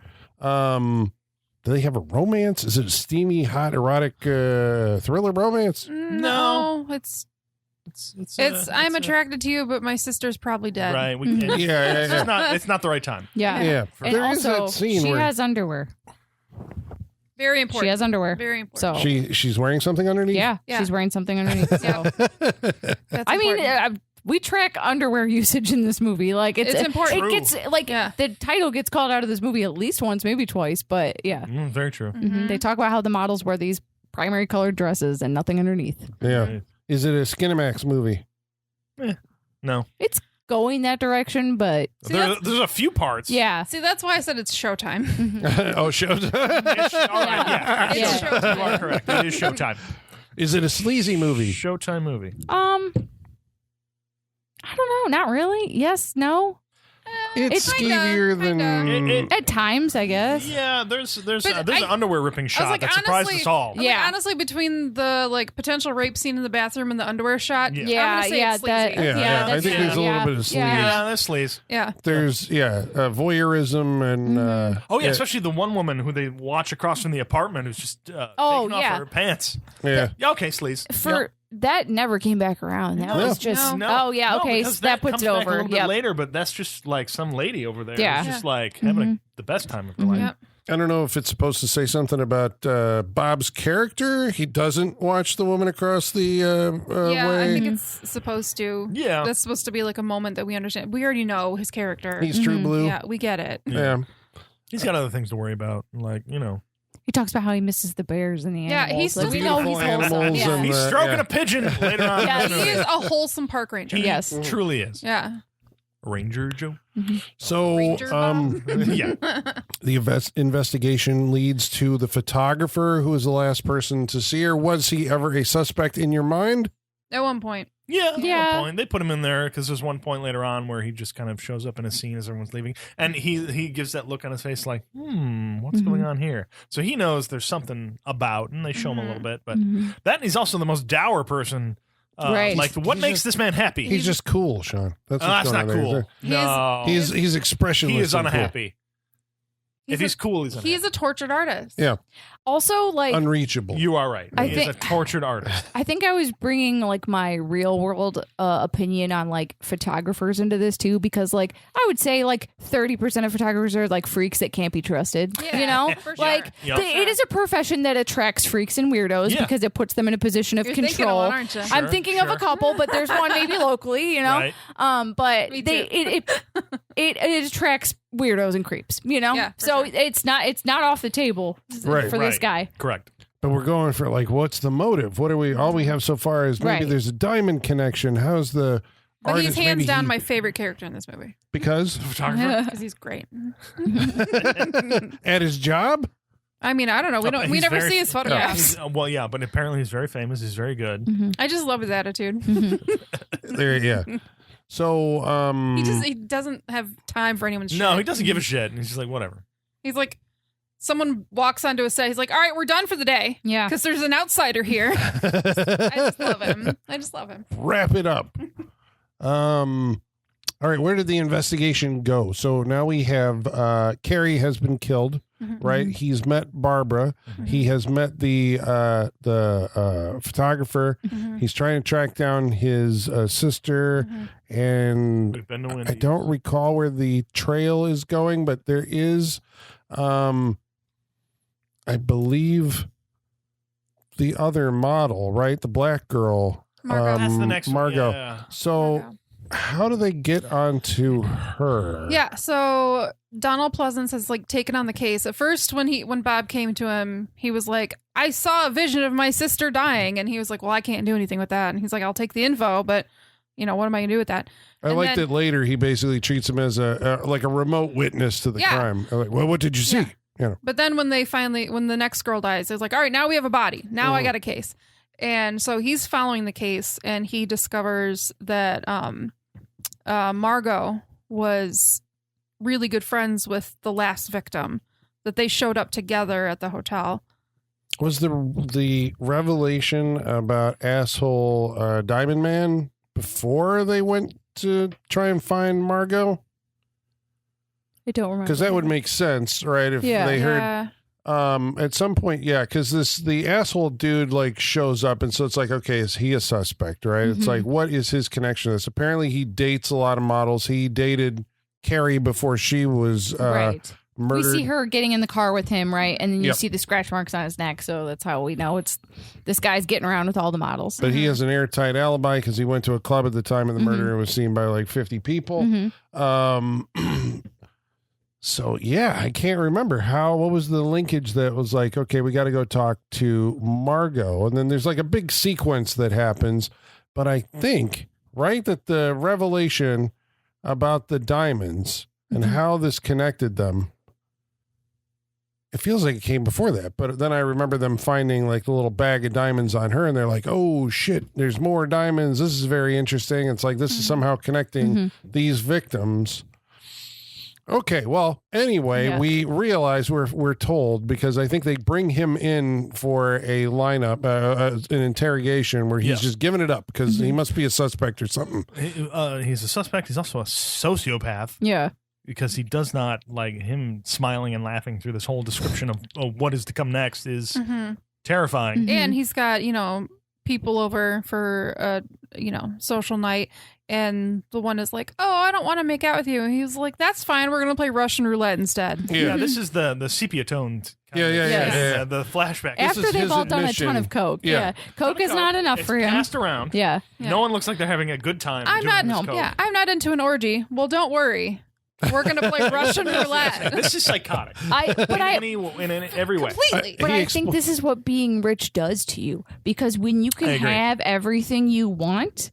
Do they have a romance? Is it a steamy, hot, erotic thriller romance? No, it's I'm it's attracted to you, but my sister's probably dead. Right. Yeah. It's not the right time. Yeah. Yeah, And there is also, that scene she where has underwear. Very important. She has underwear. Very important. So, she's wearing something underneath. yeah, Yeah. she's wearing something underneath. So. That's I mean, important. we track underwear usage in this movie. Like it's important. It gets like Yeah. the title gets called out of this movie at least once, maybe twice. But yeah, Very true. They talk about how the models wear these primary colored dresses and nothing underneath. Yeah. Right. Is it a Skinamax movie? No. It's going that direction, but There's a few parts. yeah, See, that's why I said it's showtime. Oh, shows. All right, yeah. It's Yeah. showtime. You are correct. It is Showtime. Is it a sleazy movie? Showtime movie. I don't know, not really. Yes, no. It's Kinda, skeevier than. kinda. At times, I guess. Yeah, there's But an underwear ripping I was shot like, that surprised honestly, us all. I'm Yeah. like, honestly, between the like potential rape scene in the bathroom and the underwear shot, Yeah. I'm Yeah, gonna say yeah, it's sleazy. that- Yeah, Yeah, I that's think true. there's a little Yeah. bit of sleaze. Yeah. Yeah, that's sleaze. Yeah. There's voyeurism and Oh yeah, especially the one woman who they watch across from the apartment who's just Oh, taking yeah. off her pants. yeah. Yeah, okay, sleaze. For that never came back around. That was just oh yeah, okay, so that puts comes it back over. a little bit later, but that's just like some lady over there. Yeah. Who's just like having the best time of her life. Yep. I don't know if it's supposed to say something about Bob's character. He doesn't watch the woman across the Yeah, way. I think it's supposed to. Yeah. That's supposed to be like a moment that we understand. We already know his character. He's true blue. Yeah, we get it. Yeah. He's got other things to worry about, like, you know. He talks about how he misses the bears and the Yeah, animals. he's Like, we beautiful know he's animals wholesome. Yeah. and He's the- stroking yeah. a pigeon later on. Yeah, in this He movie. is a wholesome park ranger. He Yes. truly is. Yeah. Ranger Joe. So Ranger Bob? Yeah. the investigation leads to the photographer who was the last person to see her. Was he ever a suspect in your mind? At one point. Yeah, at Yeah. one point. They put him in there because there's one point later on where he just kind of shows up in a scene as everyone's leaving. And he gives that look on his face like, what's going on here? So he knows there's something about, and they show him a little bit. But that, and he's also the most dour person. Right. Like, what He's makes just- this man happy? He's just cool, Sean. That's what's That's going not on cool. there. No. He's expressionless. he is and cool. unhappy. If he's cool, he's unhappy. He's a tortured artist. Yeah, also, like, unreachable. You are right. I He think- is a tortured artist. I think I was bringing like my real world opinion on like photographers into this too, because like I would say like 30% of photographers are like freaks that can't be trusted. Yeah, you know, for sure. like Yep. it is a profession that attracts freaks and weirdos Yeah. because it puts them in a position of You're thinking of control. one, aren't you? I'm thinking of a couple, but there's one maybe locally, you know. Right. But Me they too. it attracts weirdos and creeps, you know. Yeah, for so sure. it's not off the table Right. for this guy. Correct. But we're going for like, what's the motive? What are we? All we have so far is maybe Right. there's a diamond connection. How's the But artist? he's hands maybe down he- my favorite character in this movie. because Photographer. Because he's great. at his job. I mean, I don't know. We He's never very- see his photographs. Well, yeah, but apparently he's very famous. He's very good. I just love his attitude. There, yeah. So, He doesn't have time for anyone's shit. No, he doesn't give a shit. He's just like, whatever. He's like, someone walks onto a set. He's like, all right, we're done for the day. Yeah. Because there's an outsider here. I just love him. I just love him. wrap it up. All right, where did the investigation go? So now we have Carrie has been killed, right? He's met Barbara. He has met the photographer. He's trying to track down his sister, and We've been to I Wendy's. don't recall where the trail is going, but there is, I believe, the other model, right? The black girl. Margot. That's the next one, Margot. yeah. So Margot. how do they get onto her? Yeah, so Donald Pleasance has like taken on the case. At first, when Bob came to him, he was like, "I saw a vision of my sister dying," and he was like, "Well, I can't do anything with that." And he's like, "I'll take the info, but you know, what am I gonna do with that?" I And like then- that later he basically treats him as a like a remote witness to the Yeah. crime. Like, well, what did you see? Yeah. You know, But then when the next girl dies, it's like, all right, now we have a body. Now I got a case. And so he's following the case, and he discovers that Margot was really good friends with the last victim, that they showed up together at the hotel. was the revelation about asshole Diamond Man before they went to try and find Margot? I don't remember. Because that would make sense, right? If Yeah. they heard Yeah. at some point, yeah, because the asshole dude like shows up, and so it's like, okay, is he a suspect, right? It's like, what is his connection to this? Apparently he dates a lot of models. He dated Carrie before she was right. murdered. We see her getting in the car with him, right? And then you Yep. see the scratch marks on his neck. So that's how we know it's this guy's getting around with all the models. But he has an airtight alibi because he went to a club at the time of the murder and was seen by like 50 people. So yeah, I can't remember what was the linkage that was like, okay, we got to go talk to Margot. And then there's like a big sequence that happens. But I think, right, that the revelation about the diamonds and how this connected them, it feels like it came before that. But then I remember them finding like the little bag of diamonds on her, and they're like, oh shit, there's more diamonds. This is very interesting. It's like this is somehow connecting these victims. Okay, well, anyway, Yeah. we realize we're told, because I think they bring him in for a lineup, an interrogation where he's Yeah. just giving it up because he must be a suspect or something. He's a suspect. He's also a sociopath Yeah. because he does not like him smiling and laughing through this whole description of what is to come next is terrifying. And he's got, people over for a social night, and the one is like, "Oh, I don't want to make out with you," and he's like, "That's fine. We're gonna play Russian roulette instead." Yeah, this is the sepia toned. Yeah. The flashback. After is they've his all done a admission. ton of coke. Yeah. Yeah. Coke is not enough it's for him. Passed around. Yeah. No one looks like they're having a good time. I'm doing not. this coke. Yeah, I'm not into an orgy. Well, don't worry. We're gonna play Russian roulette. This is psychotic. In every way. Completely. But I think this is what being rich does to you, because when you can have everything you want,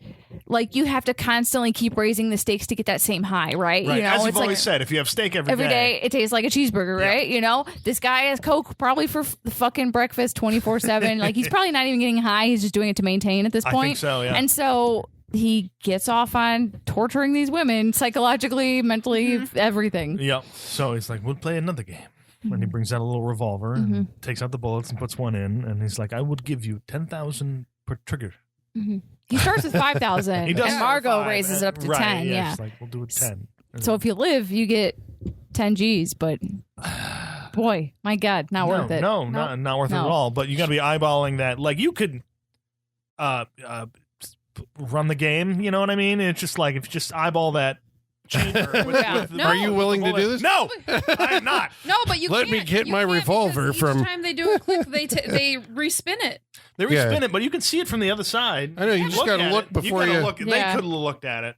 like, you have to constantly keep raising the stakes to get that same high, right? Right. You know, As you've it's always like said, if you have steak every day, it tastes like a cheeseburger, right? You know, this guy has Coke probably for the fucking breakfast 24/7. Like, he's probably not even getting high. He's just doing it to maintain at this point. I think so, yeah. And so he gets off on torturing these women psychologically, mentally, everything. Yep. So he's like, we'll play another game. And he brings out a little revolver and takes out the bullets and puts one in. And he's like, I would give you 10,000 per trigger. He starts with 5,000, He does and Margot start with 5, raises it up to right, 10. Yeah. She's like, we'll do it 10. So if you live, you get 10 G's, but boy, my God, not worth it. No, not worth it at all. But you got to be eyeballing that. Like, you could run the game, you know what I mean? It's just like, if you just eyeball that chamber with No. Are you willing to do this? No, I am not. No, but you Let can't. me get You my can't, revolver because from- Each time they do a click, they respin it. They respin it, but you can see it from the other side. I know, you just gotta at look it. before gotta you- look. They Yeah. could have looked at it.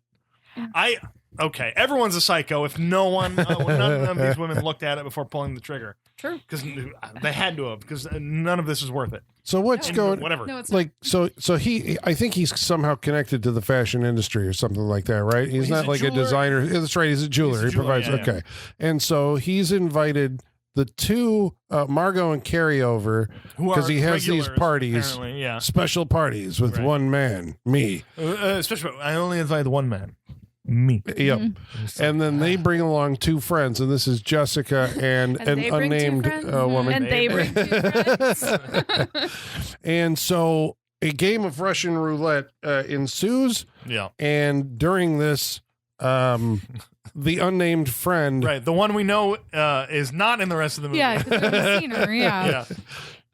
Okay, everyone's a psycho if none of these women looked at it before pulling the trigger. True. Because they had to have, because none of this is worth it. So what's going? Whatever. No, it's Like, so I think he's somehow connected to the fashion industry or something like that, right? He's not a like a jeweler. designer. That's right. He's a jeweler. He provides. yeah, yeah. Okay, and so he's invited the two Margot and Carrie over Who because are he has these regulars, parties, apparently, yeah. special parties with Right. one man, me. Especially, I only invite one man. Me. Yep. And then they bring along two friends, and this is Jessica and an they bring two unnamed friends. woman. And they bring two friends. And so a game of Russian roulette ensues. Yeah. And during this, the unnamed friend. Right. The one we know is not in the rest of the movie. Yeah, because we haven't seen her. Yeah. Yeah.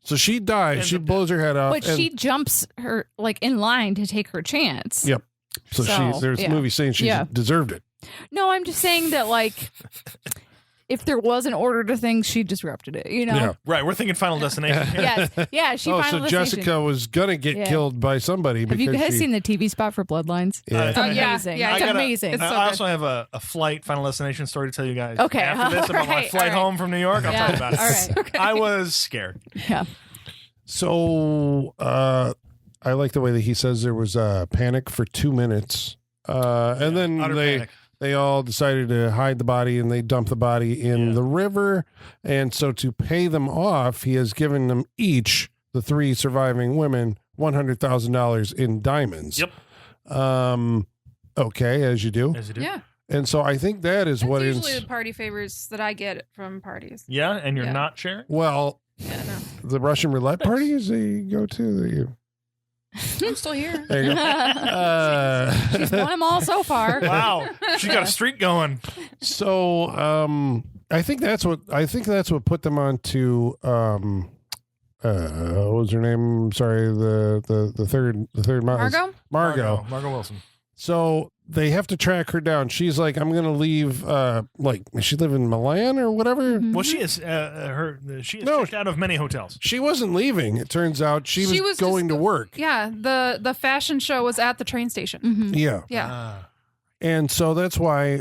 So she dies. Ends She up blows her head off. But and- she jumps her, like, in line to take her chance. Yep. So there's a movie saying she deserved it. No, I'm just saying that, like, if there was an order to things, she disrupted it, you know? Yeah. Right. We're thinking Final Destination. Yes. Yeah, she Oh, Final so Destination. Jessica was gonna get Yeah. killed by somebody. Have you because guys she- seen the TV spot for Bloodlines? Yeah. It's Yeah, amazing. yeah, it's I amazing. It's so I good. also have a flight Final Destination story to tell you guys. Okay, After this, about my alright, flight alright. home from New York, I'll Yeah, tell you about it. all right. Okay. I was scared. Yeah. So I like the way that he says there was a panic for 2 minutes. And then Utter panic. they all decided to hide the body, and they dump the body in the river. And so to pay them off, he has given them each, the three surviving women, $100,000 in diamonds. Yep. Okay, as you do. As you do. Yeah. And so I think that is That's what usually is. the party favors that I get from parties. Yeah, and you're Yeah. not sharing? Well, Yeah, no. the Russian roulette parties that you go to. That you, I'm still here. there you go. She's won them all so far. Wow. She got a streak going. So I think that's what put them on to what was her name? Sorry, the third Margot? Margot. Margot Wilson. So they have to track her down. She's like, I'm gonna leave. Like, does she live in Milan or whatever? Well, she is she is No. checked out of many hotels. She wasn't leaving. It turns out she was just going to work. Yeah, the fashion show was at the train station. Mhm. Yeah. Yeah. And so that's why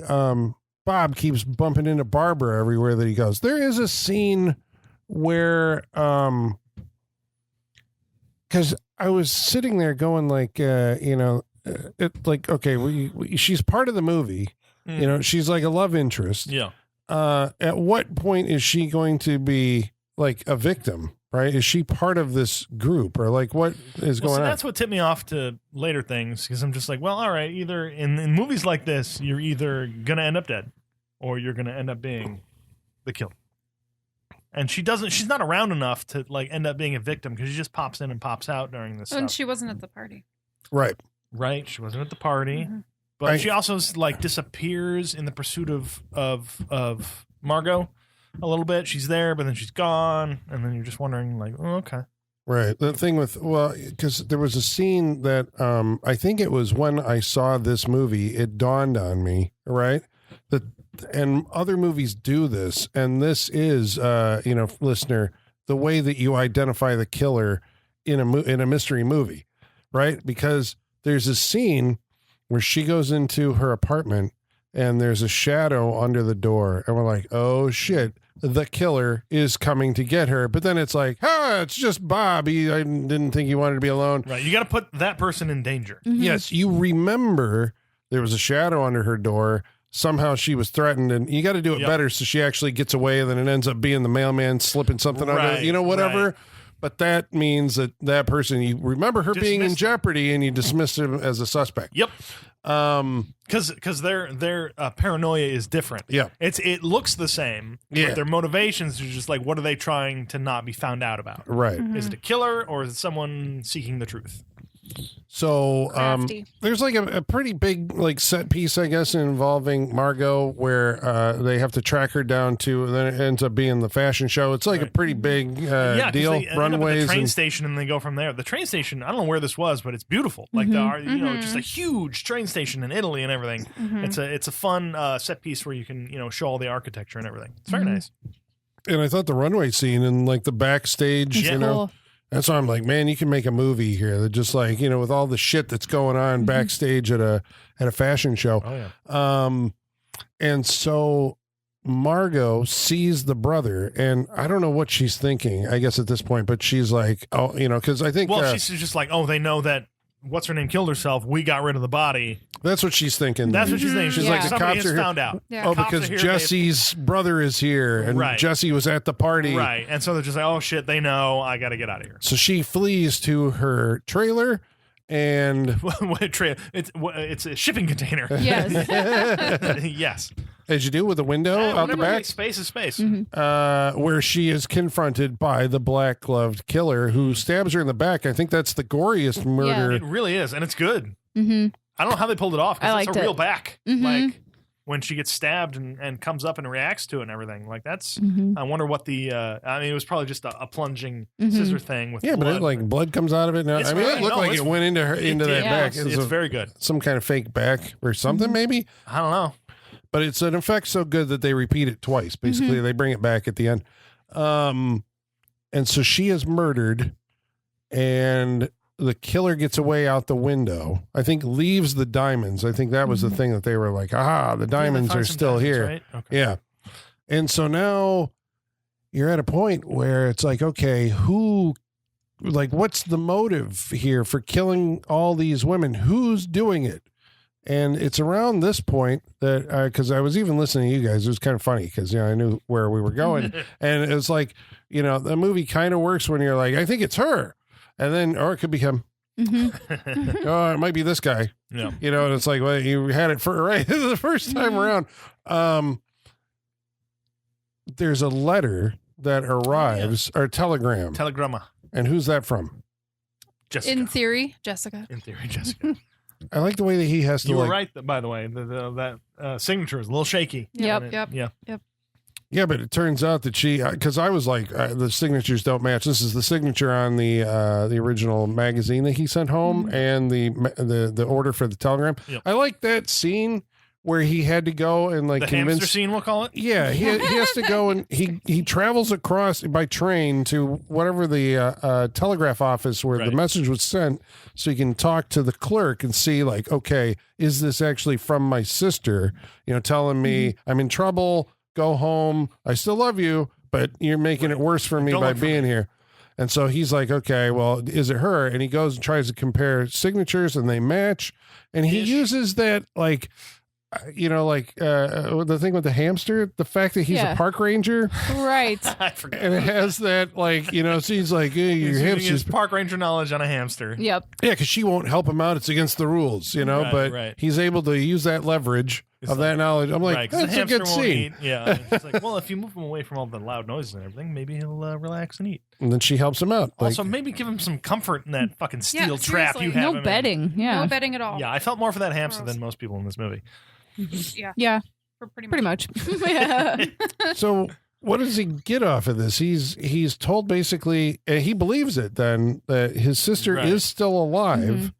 Bob keeps bumping into Barbara everywhere that he goes. There is a scene where because I was sitting there going like it like, okay, she's part of the movie. You know, she's like a love interest. Yeah. At what point is she going to be like a victim? Right? Is she part of this group, or like what is Well, going so on? that's what tipped me off to later things, because I'm just like, well, all right, either in movies like this, you're either gonna end up dead, or you're gonna end up being the killer. And she's not around enough to like end up being a victim, because she just pops in and pops out during this And stuff. she wasn't at the party. Right. Right? She wasn't at the party, Mhm. but Right. she also like disappears in the pursuit of Margot a little bit. She's there, but then she's gone, and then you're just wondering, like, oh, okay. Right. The thing with, because there was a scene that I think it was when I saw this movie, it dawned on me, right? And other movies do this. And this is, listener, the way that you identify the killer in a mystery movie, right? Because there's a scene where she goes into her apartment and there's a shadow under the door. And we're like, oh, shit. The killer is coming to get her. But then it's like, it's just Bob. I didn't think he wanted to be alone. Right. You got to put that person in danger. Mm-hmm. Yes. You remember there was a shadow under her door. Somehow she was threatened, and you got to do it better so she actually gets away, and then it ends up being the mailman slipping something under, whatever. Right. But that means that person, you remember her being in jeopardy, and you dismiss him as a suspect. Yep. Because their paranoia is different. Yeah. It looks the same. Yeah. But their motivations are just like, what are they trying to not be found out about? Right. Mm-hmm. Is it a killer or is it someone seeking the truth? So Crafty. there's like a pretty big like set piece, I guess, involving Margot where they have to track her down to, and then it ends up being the fashion show. It's like a pretty big deal. They end up at the train and station and they go from there. The train station, I don't know where this was, but it's beautiful. Like just a huge train station in Italy and everything. Mm-hmm. It's a fun set piece where you can show all the architecture and everything. It's very nice. And I thought the runway scene and like the backstage, Yeah. Cool. that's why I'm like, man, you can make a movie here that just like, with all the shit that's going on backstage at a fashion show. Oh yeah. And so Margot sees the brother, and I don't know what she's thinking, I guess at this point, but she's like, because I think she's just like, they know that what's her name killed herself. We got rid of the body. that's what she's thinking. That's what she's thinking. She's She's like, like, the somebody cops has are here. Yeah. found out. Oh, Cops because are here, Jesse's brother is here, and Right. Jesse was at the party. Right. And so they're just like, oh shit, they know. I got to get out of here. So she flees to her trailer, and It's a shipping container. Yes. Yes. as you do with the window out the back, Space is space. where she is confronted by the black gloved killer who stabs her in the back. I think that's the goriest murder. It really is, and it's good. Mm-hmm. I don't know how they pulled it off. I It's liked a it. real back. Mhm. Like when she gets stabbed and comes up and reacts to it and everything. Like that's. Mhm. I wonder what the. It was probably just a plunging scissor thing with. Yeah, blood. but blood comes out of it now. It's I mean, great. it looked No, like it's- it went into her into that did. back. It's, It was very good. some kind of fake back or something, maybe. I don't know. But it's an effect so good that they repeat it twice. Basically, they bring it back at the end. And so she is murdered, and the killer gets away out the window. I think leaves the diamonds. I think that was the thing that they were like, the diamonds Find are some still diamonds, here. Right? Okay. Yeah. And so now you're at a point where it's like, okay, what's the motive here for killing all these women? Who's doing it? And it's around this point that, because I was even listening to you guys, it was kind of funny because, I knew where we were going. And it was like, the movie kind of works when you're like, I think it's her. And then, or it could be him. Mm-hmm. Oh, it might be this guy. Yeah. And it's like, well, you had it for right the first time around. There's a letter that arrives, or telegram. Telegramma. And who's that from? Jessica. In theory, Jessica. In theory, Jessica. I like the way that he has to You were right, by the way. That signature is a little shaky. Yep. Yeah. Yeah, but it turns out that she, because I was like, the signatures don't match. This is the signature on the original magazine that he sent home, and the order for the telegram. Yep. I like that scene where he had to go and like The convince. hamster scene, we'll call it. Yeah, he has to go and he travels across by train to whatever the telegraph office where the Right. message was sent, so he can talk to the clerk and see like, okay, is this actually from my sister? Telling me I'm in trouble. Go home. I still love you, but you're making it worse for me Don't by look for being me. here. And so he's like, okay, well, is it her? And he goes and tries to compare signatures, and they match. And he Ish. uses that like. The thing with the hamster, the fact that he's a park ranger, Right. I forgot. and it has that so he's like, hey, your He's using hamster's, his park ranger knowledge on a hamster. Yep. yeah, because she won't help him out. It's against the rules, Right, but right. he's able to use that leverage of that knowledge. I'm like, Right, 'cause the that's a hamster good won't scene. eat. Yeah. It's like, well, if you move him away from all the loud noises and everything, maybe he'll relax and eat. And then she helps him out. Like, Also, maybe give him some comfort in that fucking steel trap seriously. you have him No in. bedding. Yeah. No betting at all. Yeah, I felt more for that hamster Gross. than most people in this movie. Yeah. Yeah. For pretty Pretty much. much. Yeah. so what does he get off of this? He's told basically, and he believes it then, that his sister is still alive,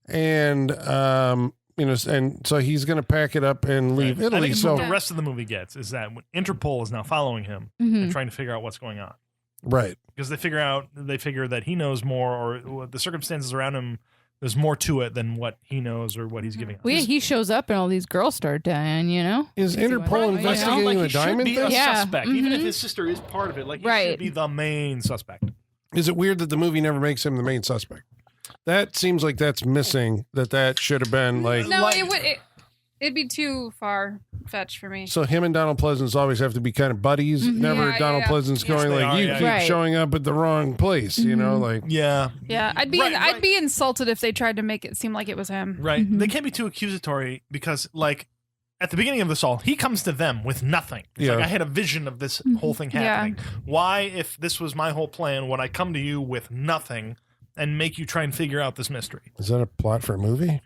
and and so he's going to pack it up and leave Italy. I think so what the rest of the movie gets is that Interpol is now following him and trying to figure out what's going on. Right. Because they figure that he knows more, or the circumstances around him, there's more to it than what he knows or what he's giving us. Well, yeah, he shows up and all these girls start dying, Is Interpol investigating the diamond thing? thing? He should be a suspect, even if his sister is part of it. Like, he should be the main suspect. Is it weird that the movie never makes him the main suspect? That seems like that's missing. That should have been like... No, it'd be too far fetched for me. So him and Donald Pleasance always have to be kind of buddies. Never Donald Pleasance going you keep showing up at the wrong place. Yeah. I'd be insulted if they tried to make it seem like it was him. Right. They can't be too accusatory because, like, at the beginning of this all, he comes to them with nothing. It's like, I had a vision of this whole thing happening. Why, if this was my whole plan, would I come to you with nothing and make you try and figure out this mystery? Is that a plot for a movie?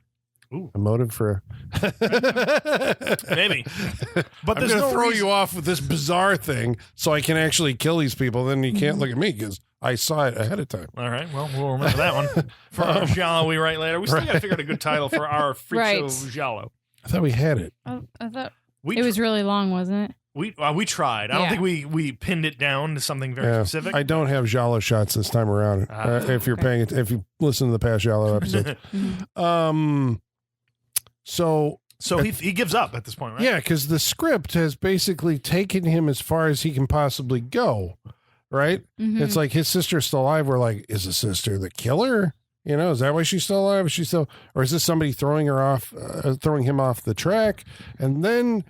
Ooh. A motive for maybe, but I'm there's gonna no throw reason. you off with this bizarre thing so I can actually kill these people. Then you can't look at me because I saw it ahead of time. All right, well, we'll remember that one for our giallo we write later. We still got to figure out a good title for our freak show giallo. I thought we had it. I thought it was really long, wasn't it? We tried. I don't think we pinned it down to something very specific. I don't have giallo shots this time around. If you're paying it, if you listen to the past giallo episodes. So he gives up at this point, right? Yeah, because the script has basically taken him as far as he can possibly go, right? It's like his sister's still alive. We're like, is the sister the killer? Is that why she's still alive? Or is this somebody throwing him off the track? And then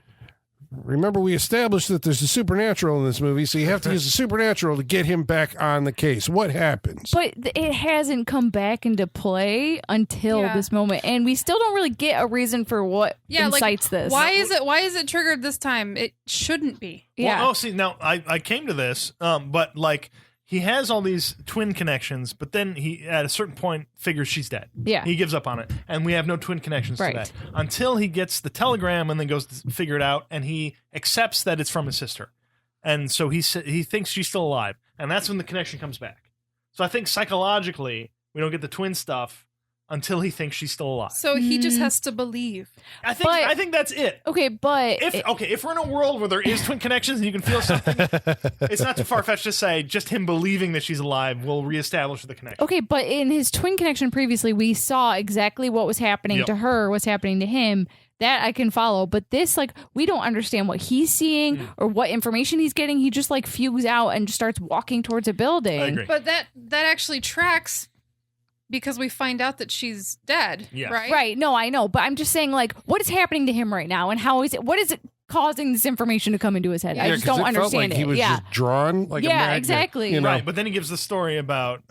remember, we established that there's a supernatural in this movie, so you have to use the supernatural to get him back on the case. What happens? But it hasn't come back into play until this moment, and we still don't really get a reason for what incites this. Why is it triggered this time? It shouldn't be. Yeah. Well, see, now I came to this, but like, he has all these twin connections, but then he, at a certain point, figures she's dead. Yeah. He gives up on it, and we have no twin connections to that. Until he gets the telegram and then goes to figure it out, and he accepts that it's from his sister. And so he thinks she's still alive, and that's when the connection comes back. So I think psychologically, we don't get the twin stuff until he thinks she's still alive. So he just has to believe. I think that's it. Okay, but if we're in a world where there is twin connections and you can feel something, it's not too far-fetched to say just him believing that she's alive will reestablish the connection. Okay, but in his twin connection previously, we saw exactly what was happening to her, what's happening to him. That I can follow, but this, like, we don't understand what he's seeing or what information he's getting. He just, like, fugues out and just starts walking towards a building. I agree. But that actually tracks because we find out that she's dead, right? Right. No, I know. But I'm just saying, like, what is happening to him right now? And what is it causing this information to come into his head? I just don't understand it. He was just drawn like a magnet. Exactly. Right. But then he gives the story about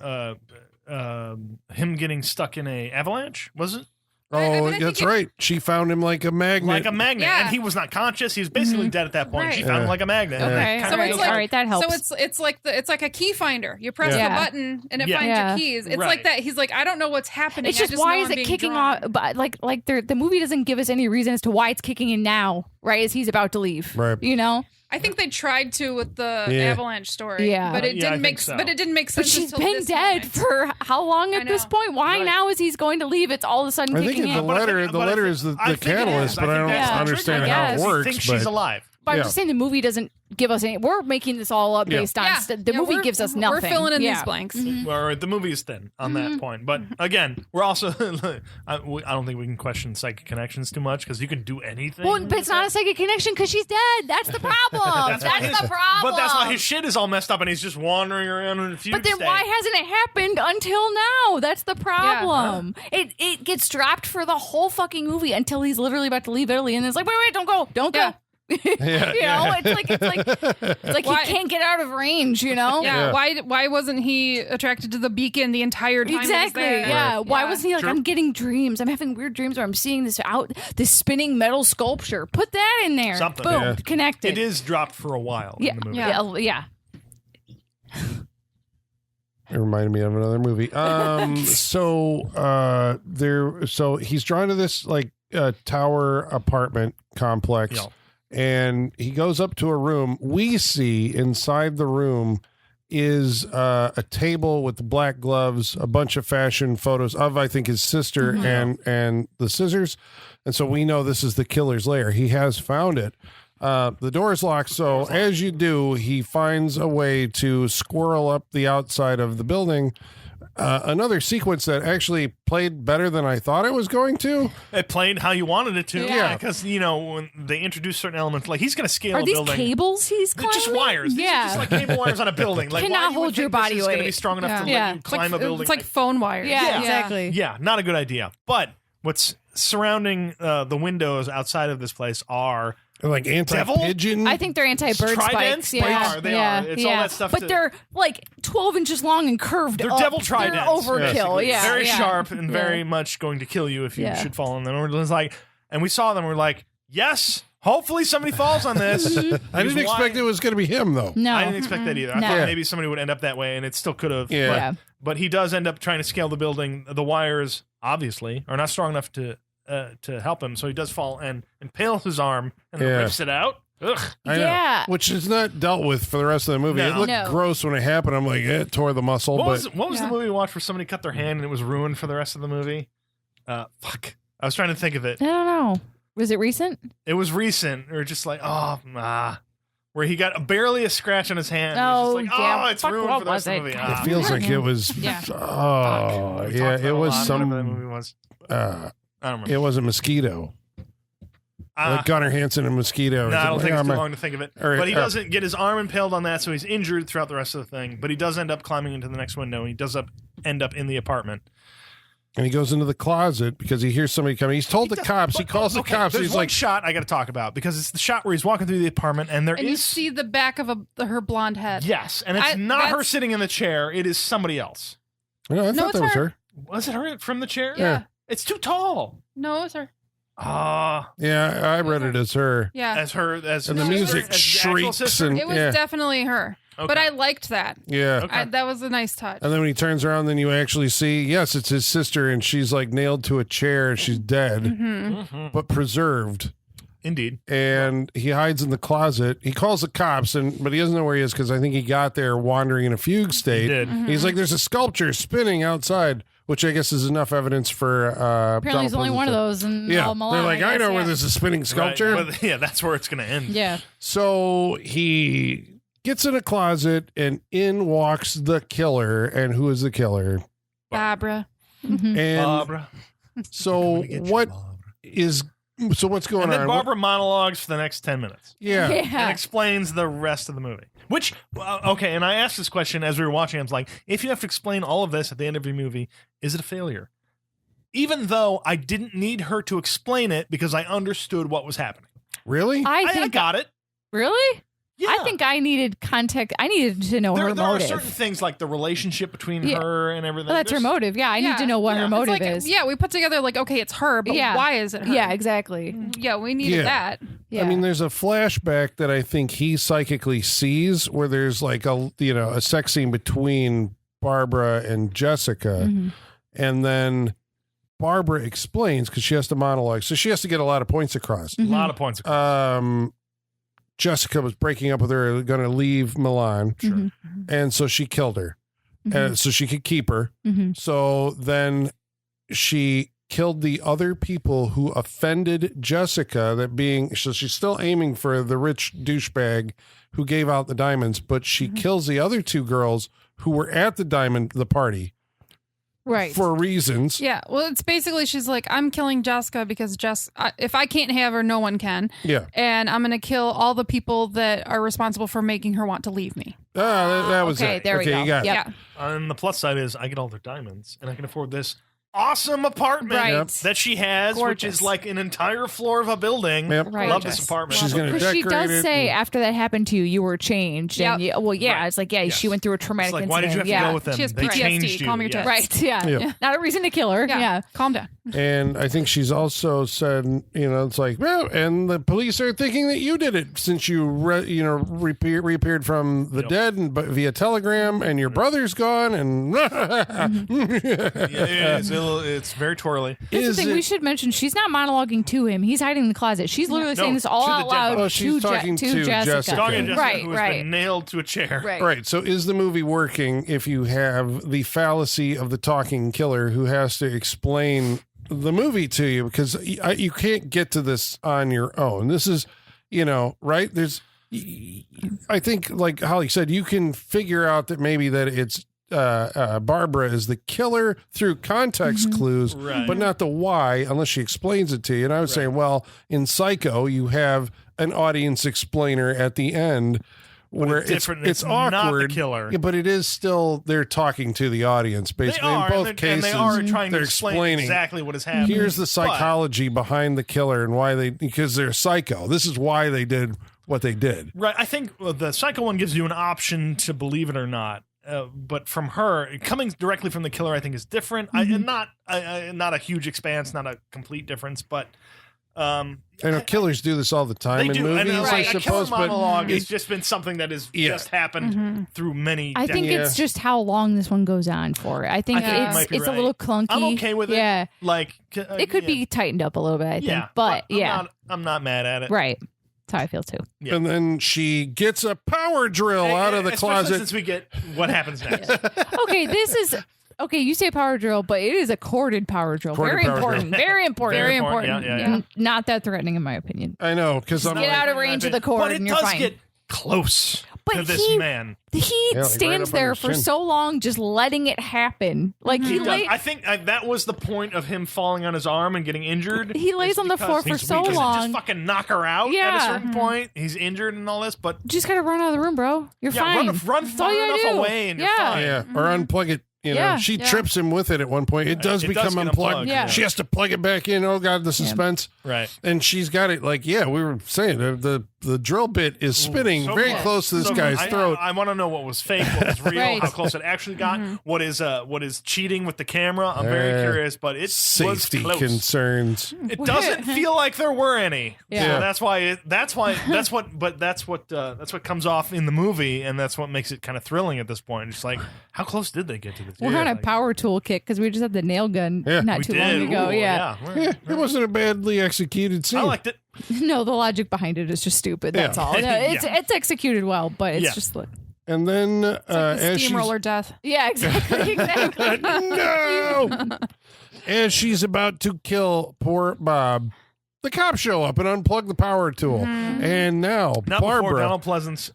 him getting stuck in a avalanche, was it? Oh, that's right. She found him like a magnet. And he was not conscious. He was basically dead at that point. She found him like a magnet. Okay, so it's like, all right, that helps. So it's like a key finder. You press the button and it finds your keys. It's like that. He's like, I don't know what's happening. It's just why is it kicking off? But like the movie doesn't give us any reason as to why it's kicking in now, right? As he's about to leave, right? I think they tried to with the avalanche story, but it didn't make. But it didn't make sense. But she's been dead for how long at this point? Why now is he's going to leave? It's all of a sudden kicking in. The letter is the catalyst, but I don't understand how it works. He thinks she's alive. But I'm just saying the movie doesn't give us any. We're making this all up based on the movie gives us nothing. We're filling in these blanks. Well, the movie is thin on that point. But again, we're also I don't think we can question psychic connections too much because you can do anything. Well, but it's not a psychic connection because she's dead. That's the problem. That's the problem. But that's why his shit is all messed up and he's just wandering around in a fugue But then why hasn't it happened until now? That's the problem. It gets dropped for the whole fucking movie until he's literally about to leave Italy and it's like, wait, don't go. It's like he can't get out of range, Why wasn't he attracted to the beacon the entire time? Exactly. Why wasn't he like, I'm getting dreams, I'm having weird dreams where I'm seeing this spinning metal sculpture, put that in there. Something. Boom, connected. It is dropped for a while in the movie. It reminded me of another movie. So he's drawn to this like tower apartment complex. and he goes up to a room. We see inside the room is a table with the black gloves, a bunch of fashion photos of, I think, his sister and the scissors. And so we know this is the killer's lair. He has found it. The door is locked. So as you do, he finds a way to squirrel up the outside of the building. Another sequence that actually played better than I thought it was going to. It played how you wanted it to. Yeah. Because, when they introduce certain elements, like he's going to scale Are a these building. cables he's They're climbing? just wires. These are Yeah. just like cable wires on a building. Like, Cannot why you would hold your think this body is going to weight. be strong enough to Yeah. let you climb a building. It's like phone wires. Yeah, exactly. Yeah, not a good idea. But what's surrounding the windows outside of this place are Like anti-pigeon. I think they're anti-bird tridents. spikes. Yeah, They are. It's all that stuff. But they're like 12 inches long and curved. They're up. devil tridents. They're overkill. basically. Yeah, very yeah. sharp and Yeah. very much going to kill you if you Yeah. should fall on them. And we saw them. We're like, yes, hopefully somebody falls on this. I didn't expect it was going to be him, though. No, I didn't expect that either. I No. thought maybe somebody would end up that way, and it still could have. Yeah. Yeah. But he does end up trying to scale the building. The wires, obviously, are not strong enough to help him, so he does fall and impales his arm and then Yeah. rips it out. Ugh. I know. Yeah. Which is not dealt with for the rest of the movie. No. It looked No. gross when it happened. I'm like, it tore the muscle. What but was the Yeah. movie we watched where somebody cut their hand and it was ruined for the rest of the movie? Fuck. I was trying to think of it. I don't know. Was it recent? It was recent, or just like, where he got barely a scratch on his hand. Oh, It was just like, yeah. it's Fuck, ruined what for the rest was of the it? movie. it feels like it was. Yeah. Oh, We yeah. talked about It was a lot, whatever that movie some. was. I I don't remember. It was a mosquito. Ah. Like Gunnar Hansen and mosquito. No, I don't think it's too my- long to think of it. All right, But he doesn't get his arm impaled on that, so he's injured throughout the rest of the thing. But he does end up climbing into the next window, and he does end up in the apartment. And he goes into the closet because he hears somebody coming. He's told the cops. He calls the cops. There's He's one like, shot I got to talk about because it's the shot where he's walking through the apartment, and And you see the back of her blonde head. yes, and it's not her that's- sitting in the chair. It is somebody else. no, I thought it's that was her. her. Was it her from the chair? Yeah. It's too tall. No, it's her. Yeah, I read it as her. Yeah. As her, as And the as music as the actual shrieks sister? and It was yeah, definitely her. Okay. But I liked that. yeah. Okay. That was a nice touch. And then when he turns around, then you actually see, yes, it's his sister, and she's like nailed to a chair. She's dead, Mhm. but preserved. Indeed. And he hides in the closet. He calls the cops, but he doesn't know where he is because I think he got there wandering in a fugue state. He did. He's like, "There's a sculpture spinning outside," which I guess is enough evidence for. Apparently, there's only one of those in Yeah, all Milan. they're like, I guess, know where yeah. there's a spinning sculpture. Right. But, yeah, that's where it's going to end. Yeah. So he gets in a closet, and in walks the killer. And who is the killer? Barbara. Mhm. And Barbara. so what is? So what's going And then on? Barbara monologues for the next 10 minutes. Yeah. And explains the rest of the movie. Which, okay, and I asked this question as we were watching. I was like, if you have to explain all of this at the end of your movie, is it a failure? Even though I didn't need her to explain it because I understood what was happening. Really? I got it. Really? Yeah. I think I needed context. I needed to know her there are motive. certain things like the relationship between Yeah. her and everything. Well, that's her There's- motive. Yeah, I need to know what Yeah. her It's motive It's like, is. yeah, we put together like, okay, it's her, but Yeah. why is it her? Yeah, exactly. Yeah, we needed Yeah. that. Yeah. I mean, there's a flashback that I think he psychically sees where there's like a sex scene between Barbara and Jessica, Mhm. and then Barbara explains because she has to monologue, so she has to get a lot of points across. A lot of points. Jessica was breaking up with her, going to leave Milan, Mhm. and so she killed her, so she could keep her. Mhm. So then she killed the other people who offended Jessica, so she's still aiming for the rich douchebag who gave out the diamonds, but she kills the other two girls who were at the party Right. for reasons. Yeah, well, it's basically she's like, I'm killing Jessica because if I can't have her, no one can. Yeah. And I'm going to kill all the people that are responsible for making her want to leave me. That was Okay, it. there we okay, go. you got it. Yep. And the plus side is I get all their diamonds and I can afford this awesome apartment Right. Yep. that she has, which Gorgeous. is like an entire floor of a building. Yep. Right. Love this apartment. She's going to Because decorate she does it. say after that happened to you, you were changed. Yep. And yeah, Right. it's like, yeah, Yes. she went through a It's traumatic like, incident. why did you have yeah. to go with them? She has They PTSD. changed you. Calm your Yeah. tits. Right. Yeah. Yep. Yeah. Not a reason to kill her. Yeah. Calm down. And I think she's also said, it's like, well, and the police are thinking that you did it since you, reappeared from the dead via telegram, and your brother's gone, and Yes, it's very twirly. That's the thing. We should mention she's not monologuing to him. He's hiding in the closet. She's literally saying this all to the out dead loud body. Oh, she's talking to Jessica. Talking to Jessica, Right, who has right. been nailed to a chair. Right. Right. So is the movie working if you have the fallacy of the talking killer who has to explain the movie to you? Because you can't get to this on your own. This is, right? I think, like Holly said, you can figure out that maybe that it's Barbara is the killer through context clues, Right. but not the why unless she explains it to you. And I was saying, well, in Psycho, you have an audience explainer at the end where it's different. it's Not the awkward, killer. yeah, but it is still they're talking to the audience basically. They are, in both and cases, they are trying to they're explain explaining exactly what is happening. here's the psychology behind the killer and why because they're psycho. This is why they did what they did. Right. I think the Psycho one gives you an option to believe it or not. But from her, coming directly from the killer, I think is different. Not a huge expanse, not a complete difference, but I know killers do this all the time they in do. movies, And, I a killer suppose, but monologue has just been something that has just happened through many. I think decades. it's just how long this one goes on for. I think you might it's be a right. little clunky. I'm okay with it. Yeah. Like It could be tightened up a little bit, I think. Yeah, But yeah. I'm not mad at it. Right. That's how I feel too. Yeah. and then she gets a power drill out of the Especially closet. Since we get what happens next. Okay, this is okay. You say power drill, but it is a corded power drill. Corded Very power important. Very important. Very Very important. important. Yeah. Not that threatening, in my opinion. I know, because I'm Get like, out of range of the cord But it and you're does fine. get close But to this he- man. He right stands up there under for his chin. so long, just letting it happen. Like He he does. lay, I think that was the point of him falling on his arm and getting injured. He lays is on the because floor for he's so weak. Doesn't long. Just fucking knock her out at a Yeah. certain point. He's injured and all this, but just gotta run out of the room, bro. You're yeah, fine. run That's all far you gotta enough do. away and you're Yeah. fine. yeah, or unplug it. Yeah, She yeah. trips him with it at one point. It does It become does get unplugged. unplugged, Yeah. She has to plug it back in. Oh God, the suspense. Right. And she's got it like, we were saying the drill bit is spinning So very close. close to this So guy's throat. I want to know what was fake, what was real, Right. how close it actually got, what is cheating with the camera. I'm very curious, but it Safety was close. concerns. It doesn't feel like there were any. Yeah. So that's what comes off in the movie, and that's what makes it kind of thrilling at this point. It's like, how close did they get to this? We're on a power tool kick because we just had the nail gun Yeah. not We too did. long ago. Ooh, Yeah. Yeah, it wasn't a badly executed scene. I liked it. No, the logic behind it is just stupid. That's Yeah. all. No, it's executed well, but it's Yeah. just like And then The as she's steamroller death. yeah, exactly, exactly. no, as she's about to kill poor Bob, the cops show up and unplug the power tool, and now Not before Barbara. Donald Pleasance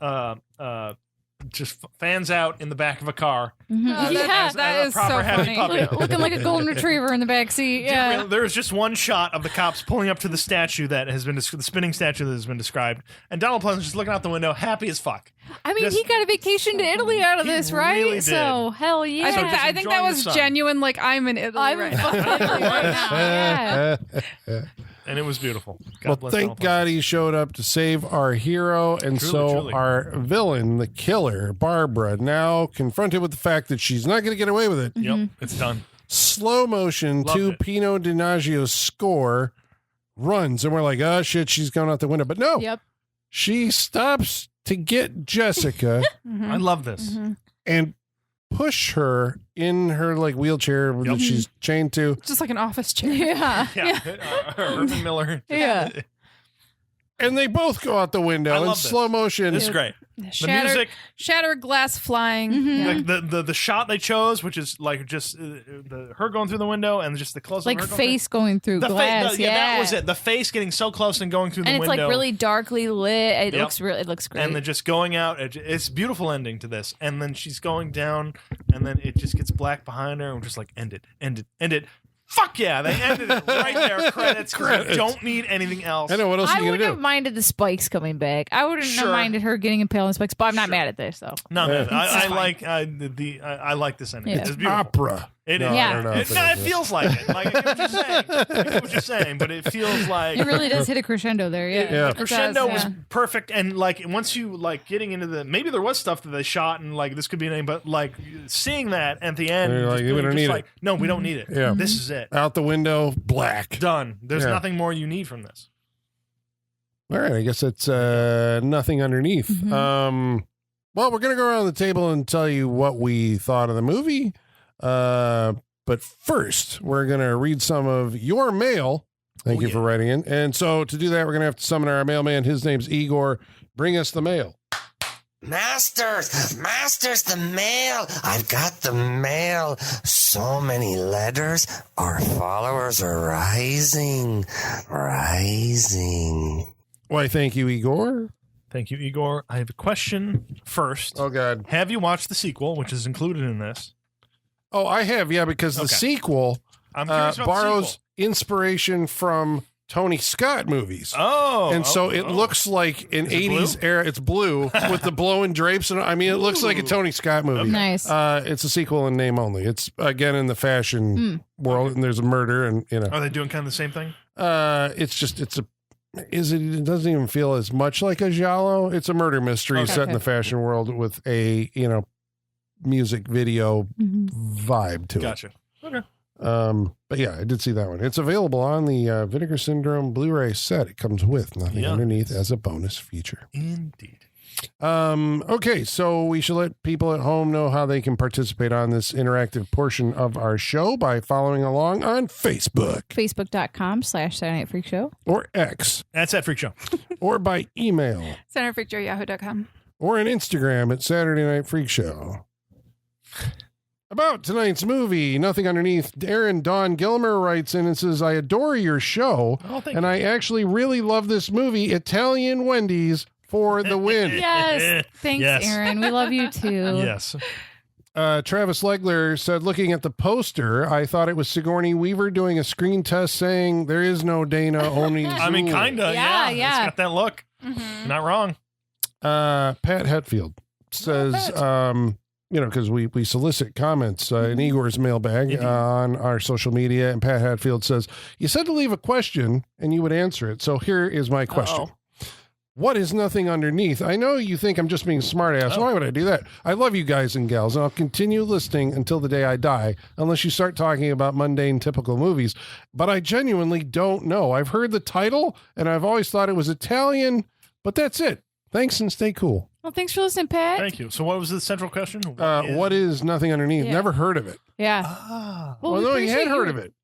just fans out in the back of a car. Yeah, that a is proper so happy funny. puppy. looking like a golden retriever in the back seat. Yeah. There's just one shot of the cops pulling up to the statue that has been the spinning statue that has been described, and Donald Pleasance just looking out the window, happy as fuck. I mean, Just- he got a vacation to Italy out of He this, right? really did. So hell yeah. I think, just I think that enjoying was the sun. genuine. Like, I'm in Italy I'm right in now. fucking Italy right now. Yeah. And it was beautiful. God Well, bless thank Donald God he showed up to save our hero, and Truly. our villain, the killer, Barbara, now confronted with the fact that she's not going to get away with it. Pleasance. Yep, it's done. Slow motion Loved to it. Pino Donaggio's score, runs, and we're like, oh shit, she's going out the window. But no, Yep. she stops to get Jessica I love this. and push her in her like wheelchair that she's chained to. Just like an office chair. Yeah. Yeah, Herman Miller. Yeah. And they both go out the I in love this. slow motion. This is great. The music, Shattered glass flying. like the shot they chose, which is like just her going through the window and just the close Like of her face going through going through. glass. Yeah, that was it. The face getting so close and going through And the it's window. like really darkly lit. It Yep. looks great. And then just going out. It's a beautiful ending to this. And then she's going down, and then it just gets black behind her, and we're just like, end it. Fuck yeah, they ended it right there. Credits. 'Cause we don't need anything else. I know, what else are I you going wouldn't to have do? minded the spikes coming back. I wouldn't have Sure. minded her getting impaled in spikes, but I'm not mad at this. So No, man, I fine. like I like this ending. Yeah. It's beautiful. Opera. It No, is. I Yeah. don't know if It is. feels like it. Like I get what you're saying. I get what you're saying, but it feels like it really does hit a crescendo there. Yeah. Yeah. the crescendo does, was yeah. perfect, and like once you like getting into the maybe there was stuff that they shot and like this could be anything, but like seeing that at the end, And you're just like, we being don't just need like, no, we don't need it. Yeah. This is it. Out the window, black. Done. There's Yeah. nothing more you need from this. All right, I guess it's nothing underneath. Well, we're going to go around the table and tell you what we thought of the movie. But first, we're going to read some of your mail. Thank you for writing in. And so to do that, we're going to have to summon our mailman. His name's Igor. Bring us the mail. Masters, the mail. I've got the mail. So many letters. Our followers are rising. Why, thank you, Igor. Thank you, Igor. I have a question first. Oh, God. Have you watched the sequel, which is included in this? Oh, I have, yeah, because the sequel I'm curious about borrows the sequel. inspiration from Tony Scott movies. Oh. And so it looks like an 80s era. It's blue with the blowing drapes. And I mean, it looks like a Tony Scott movie. Nice. It's a sequel in name only. It's, again, in the fashion world, and there's a murder, and, you know. Are they doing kind of the same thing? It doesn't even feel as much like a giallo. It's a murder mystery set in the fashion world with a, music video vibe to it. Gotcha. Okay. But yeah, I did see that one. It's available on the Vinegar Syndrome Blu-ray set. It comes with nothing underneath as a bonus feature. Indeed. Okay, so we should let people at home know how they can participate on this interactive portion of our show by following along on Facebook. Facebook.com/Saturday Night Freak Show. Or X. That's at Freak Show. Or by email. SaturdayNightFreakShow@yahoo.com. Or on Instagram at Saturday Night Freak Show. About tonight's movie, Nothing Underneath, Aaron Dawn Gilmer writes in and says, I adore your show, and I actually really love this movie, Italian Wendy's, for the win. Yes. Thanks, Aaron. We love you too. Yes. Travis Legler said, looking at the poster, I thought it was Sigourney Weaver doing a screen test saying, there is no Dana, only Zool. I mean, kind of. Yeah. It's got that look. Mm-hmm. Not wrong. Pat Hetfield says, because we solicit comments in Igor's mailbag on our social media, and Pat Hatfield says, you said to leave a question and you would answer it. So here is my question. What is Nothing Underneath? I know you think I'm just being smart ass. Why would I do that? I love you guys and gals, and I'll continue listening until the day I die, unless you start talking about mundane, typical movies. But I genuinely don't know. I've heard the title, and I've always thought it was Italian, but that's it. Thanks, and stay cool. Well, thanks for listening, Pat. Thank you. So what was the central question? What is Nothing Underneath? Yeah. Never heard of it. Yeah. Well, no, he had heard of it.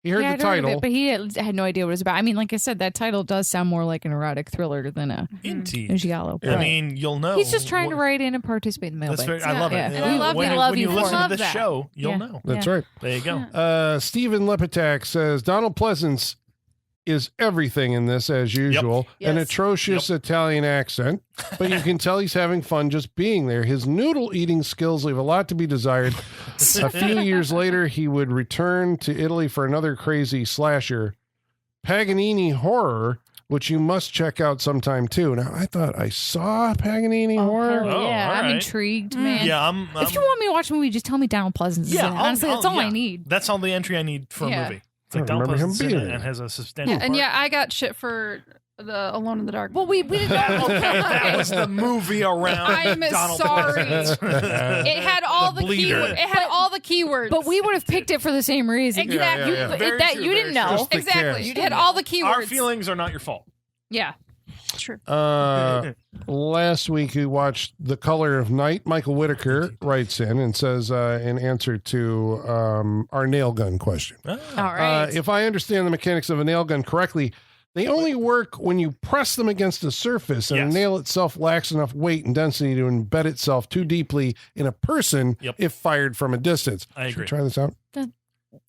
He heard the title. But he had no idea what it was about. I mean, like I said, that title does sound more like an erotic thriller than a giallo. I mean, you'll know. He's just trying to write in and participate in the mailbag. I love it. And I love when you you listen for to this that. show, you'll know. That's right. There you go. Stephen Lepetak says, Donald Pleasance is everything in this as usual. Yep. An Yes. atrocious Italian accent, but you can tell he's having fun just being there. His noodle eating skills leave a lot to be desired. A few years later, he would return to Italy for another crazy slasher, Paganini Horror, which you must check out sometime too. Now, I thought I saw Paganini Horror. Hell yeah, I'm right. intrigued, man. Yeah, if you want me to watch a movie, just tell me Donald Pleasance is in it. Honestly, that's all I need. That's all the entry I need for a movie. It's I like don't Donald remember him Pleasance in being it there. and has a substantial And part. I got shit for the Alone in the Dark. Well, we didn't know. That was the movie around I'm Donald sorry. Pleasance. It had all the bleeder. keywords. It had all the keywords. But we would have picked it for the same reason. Exactly. Yeah. Very That true, you didn't very know. Just the Exactly. cast. It had all the keywords. Our feelings are not your fault. Yeah. True. Last week we watched The Color of Night. Michael Whitaker writes in and says, in answer to our nail gun question, All right. if I understand the mechanics of a nail gun correctly, they only work when you press them against a surface and Yes. the nail itself lacks enough weight and density to embed itself too deeply in a person if fired from a distance. I Should we agree. try this out?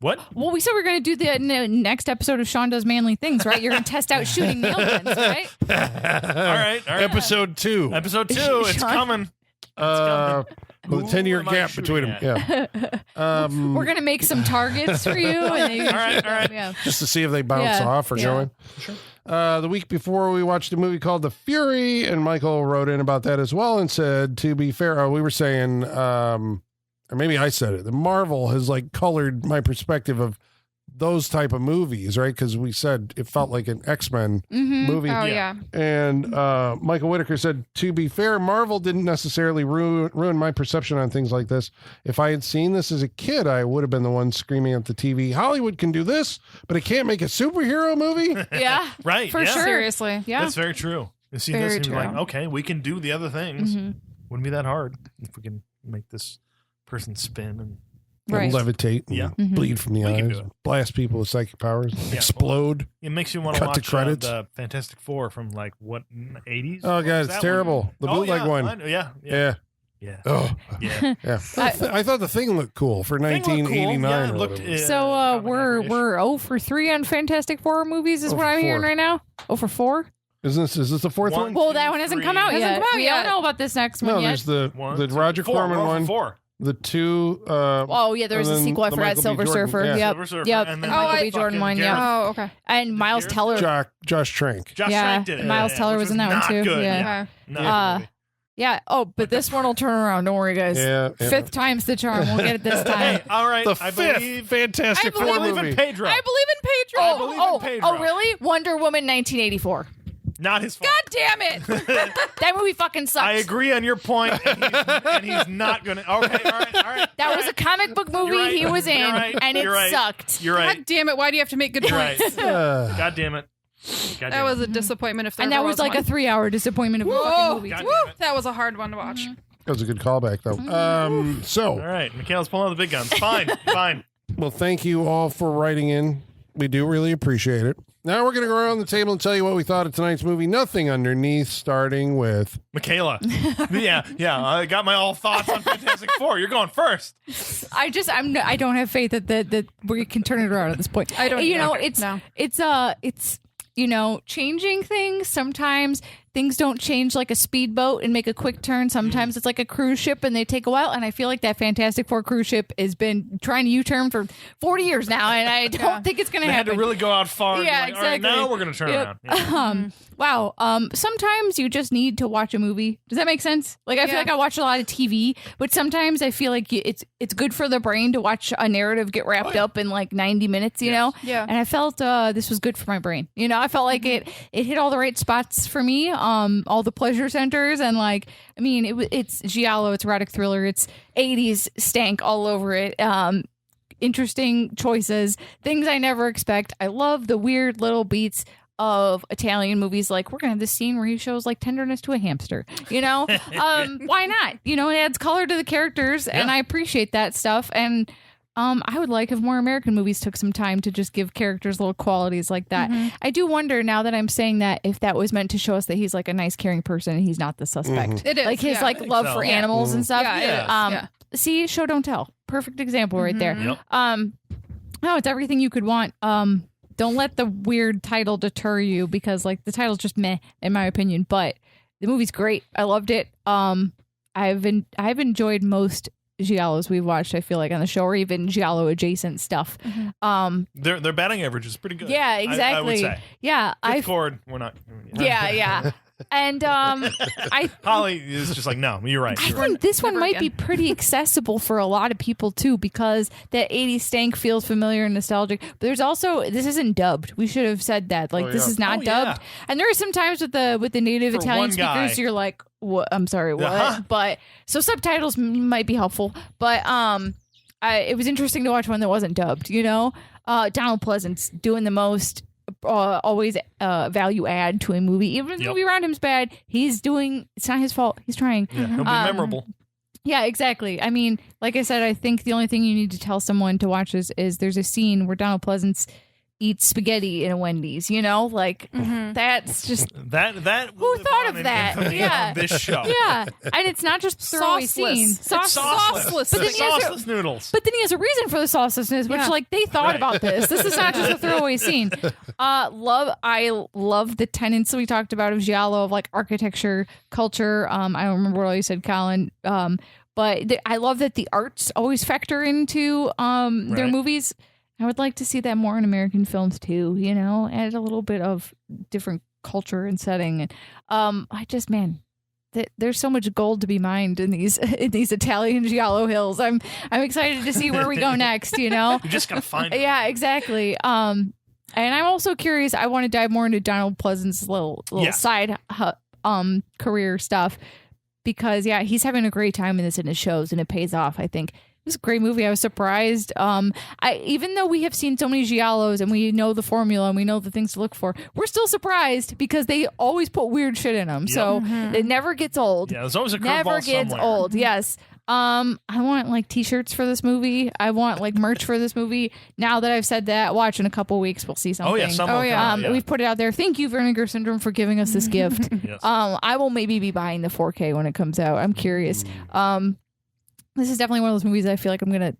What? Well, we said we're going to do the next episode of Sean Does Manly Things, right? You're going to test out shooting nail guns, right? All right. Episode 2. Episode 2. It's Sean? coming. With a Who 10-year am I gap between shooting them. Yeah. We're going to make some targets for you. And you All right. Yeah. Just to see if they bounce Yeah, off or yeah. going. Sure. The week before, we watched a movie called The Fury, and Michael wrote in about that as well and said, to be fair, we were saying, or maybe I said it, the Marvel has like colored my perspective of those type of movies, right? Because we said it felt like an X-Men movie. Oh, yeah. And Michael Whitaker said, to be fair, Marvel didn't necessarily ruin my perception on things like this. If I had seen this as a kid, I would have been the one screaming at the TV, Hollywood can do this, but it can't make a superhero movie? Yeah. Right. For yeah. sure. Seriously. Yeah. That's very true. You see Very this and you're like, true. okay, we can do the other things. Mhm. Wouldn't be that hard if we can make this person spin and Right. Levitate and Yeah. bleed from the We can eyes. do it. Blast people with psychic powers. Yeah. Explode. It makes you want to Cut to watch credits. the Fantastic Four from like what 80s? Oh, What God, was it's that terrible. one? The Oh, bootleg yeah, one. I know, yeah. Yeah. Yeah. Oh, Yeah. yeah. I thought the thing looked cool for Thing looked cool. 1989. Yeah, it or looked, whatever. So comic-ish. we're 0 for 3 on Fantastic Four movies is 0 what for I'm hearing 4. right now. 0 for 4? Is this the fourth One. one? Well, Two, that one hasn't come three. out Hasn't yet. come out We yet. don't know about this next No, one yet. there's the One, the two, Roger four. Corman We're one. Four. The two. Oh yeah, there was and a then sequel. I the forgot. Michael B. Silver Jordan. Surfer. Yeah. Yep. Silver Surfer. Yep. And The then Michael B. fucking Jordan one. Garrett. Yep. Oh, okay. And Miles Garrett? Teller. Josh Trank. Josh Yeah, Trank did it. Miles Teller which was in that one not too. Good. Yeah. Okay. Not good movie. Yeah. Oh, but this one will turn around. Don't worry, guys. Yeah. 5th time's the charm. We'll get it this time. Hey, all right. The I fifth believe, Fantastic I Four believe movie. in Pedro. I believe in Pedro. I believe in Pedro. Oh, really? Wonder Woman 1984. Not his fault. God damn it. That movie fucking sucks. I agree on your point, and he's not going to. Okay, all right. That was a comic book movie You're right. he was in, You're right. and it You're right. sucked. You're right. God damn it. Why do you have to make good You're right. points? God damn it. God That damn was it. a disappointment if there And that ever was like one. a 3-hour disappointment of a Whoa. fucking movie. God Woo, damn it. that was a hard one to watch. That was a good callback, though. All right. Michaela's pulling out the big guns. Fine. Well, thank you all for writing in. We do really appreciate it. Now we're going to go around the table and tell you what we thought of tonight's movie. Nothing underneath, starting with Michaela. Yeah. I got my all thoughts on Fantastic Four. You're going first. I don't have faith that we can turn it around at this point. I don't You know, either. it's changing things. Sometimes things don't change like a speedboat and make a quick turn. Sometimes it's like a cruise ship and they take a while. And I feel like that Fantastic Four cruise ship has been trying to U-turn for 40 years now, and I don't think it's going They to had happen. to really go out far. And Yeah, be like, all right, exactly. now we're going to turn Yep. around. Yeah. Wow. Sometimes you just need to watch a movie. Does that make sense? Like I feel Yeah. like I watch a lot of TV, but sometimes I feel like it's good for the brain to watch a narrative get wrapped up in like 90 minutes, you know? Yeah. And I felt this was good for my brain. You know, I felt like it hit all the right spots for me, all the pleasure centers, and like, I mean, it's giallo, it's erotic thriller, it's 80s stank all over it. Interesting choices, things I never expect. I love the weird little beats of Italian movies. Like, we're gonna have this scene where he shows like tenderness to a hamster, you know. Why not? You know, it adds color to the characters, and I appreciate that stuff. And I would like if more American movies took some time to just give characters little qualities like that. I do wonder, now that I'm saying that, if that was meant to show us that he's like a nice, caring person and he's not the suspect. It is. Like his yeah. like love so. for Yeah. animals and stuff. Yeah, it is. Yeah. See, show don't tell. Perfect example right there. Yep. No, it's everything you could want. Don't let the weird title deter you, because like the title's just meh in my opinion, but the movie's great. I loved it. I've enjoyed most giallos we've watched, I feel like, on the show, or even giallo adjacent stuff. Their batting average is pretty good. Yeah, I would exactly. say. Yeah, Fifth chord, we're not. yeah. And I Holly is just like, no, you're right. I You're right. think this one Never might be again. pretty accessible for a lot of people too, because that 80s stank feels familiar and nostalgic. But there's also, this isn't dubbed. We should have said that. Like, this is not Oh, yeah. dubbed. And there are some times with the native For Italian one guy. speakers, you're like, what? I'm sorry, what? Uh-huh. But so subtitles might be helpful. But it was interesting to watch one that wasn't dubbed. You know, Donald Pleasance doing the most. Always value add to a movie. Even if the Yep. movie around him's bad, he's doing. It's not his fault. He's trying. Yeah, he'll be memorable. Yeah, exactly. I mean, like I said, I think the only thing you need to tell someone to watch is there's a scene where Donald Pleasance eats spaghetti in a Wendy's, you know? Like, that's just, That Who will live thought on of in that? infamy Yeah. on this show. yeah. And it's not just a throwaway scene. Sauceless. It's sauceless. But then he has a- Sauceless noodles. But then he has a reason for the saucelessness, which Yeah. like they thought Right. about this. This is not just a throwaway scene. I love the tenets we talked about of giallo, of like architecture, culture. I don't remember what all you said, Colin. But I love that the arts always factor into their Right. movies. I would like to see that more in American films too. You know, add a little bit of different culture and setting. And there's so much gold to be mined in these Italian giallo hills. I'm excited to see where we go next. You know, You just gotta find it. yeah, exactly. And I'm also curious. I want to dive more into Donald Pleasance's little Yeah. side career stuff, because he's having a great time in this in his shows, and it pays off. I think it was a great movie. I was surprised. Even though we have seen so many giallos and we know the formula and we know the things to look for, we're still surprised because they always put weird shit in them. So it never gets old. Yeah, there's always a curveball Never gets somewhere. old. Yes. I want like t-shirts for this movie. I want like merch for this movie. Now that I've said that, watch in a couple weeks, we'll see something. Oh yeah, We've put it out there. Thank you, Vinegar Syndrome, for giving us this gift. Yes. I will maybe be buying the 4K when it comes out. I'm curious. This is definitely one of those movies I feel like I'm gonna,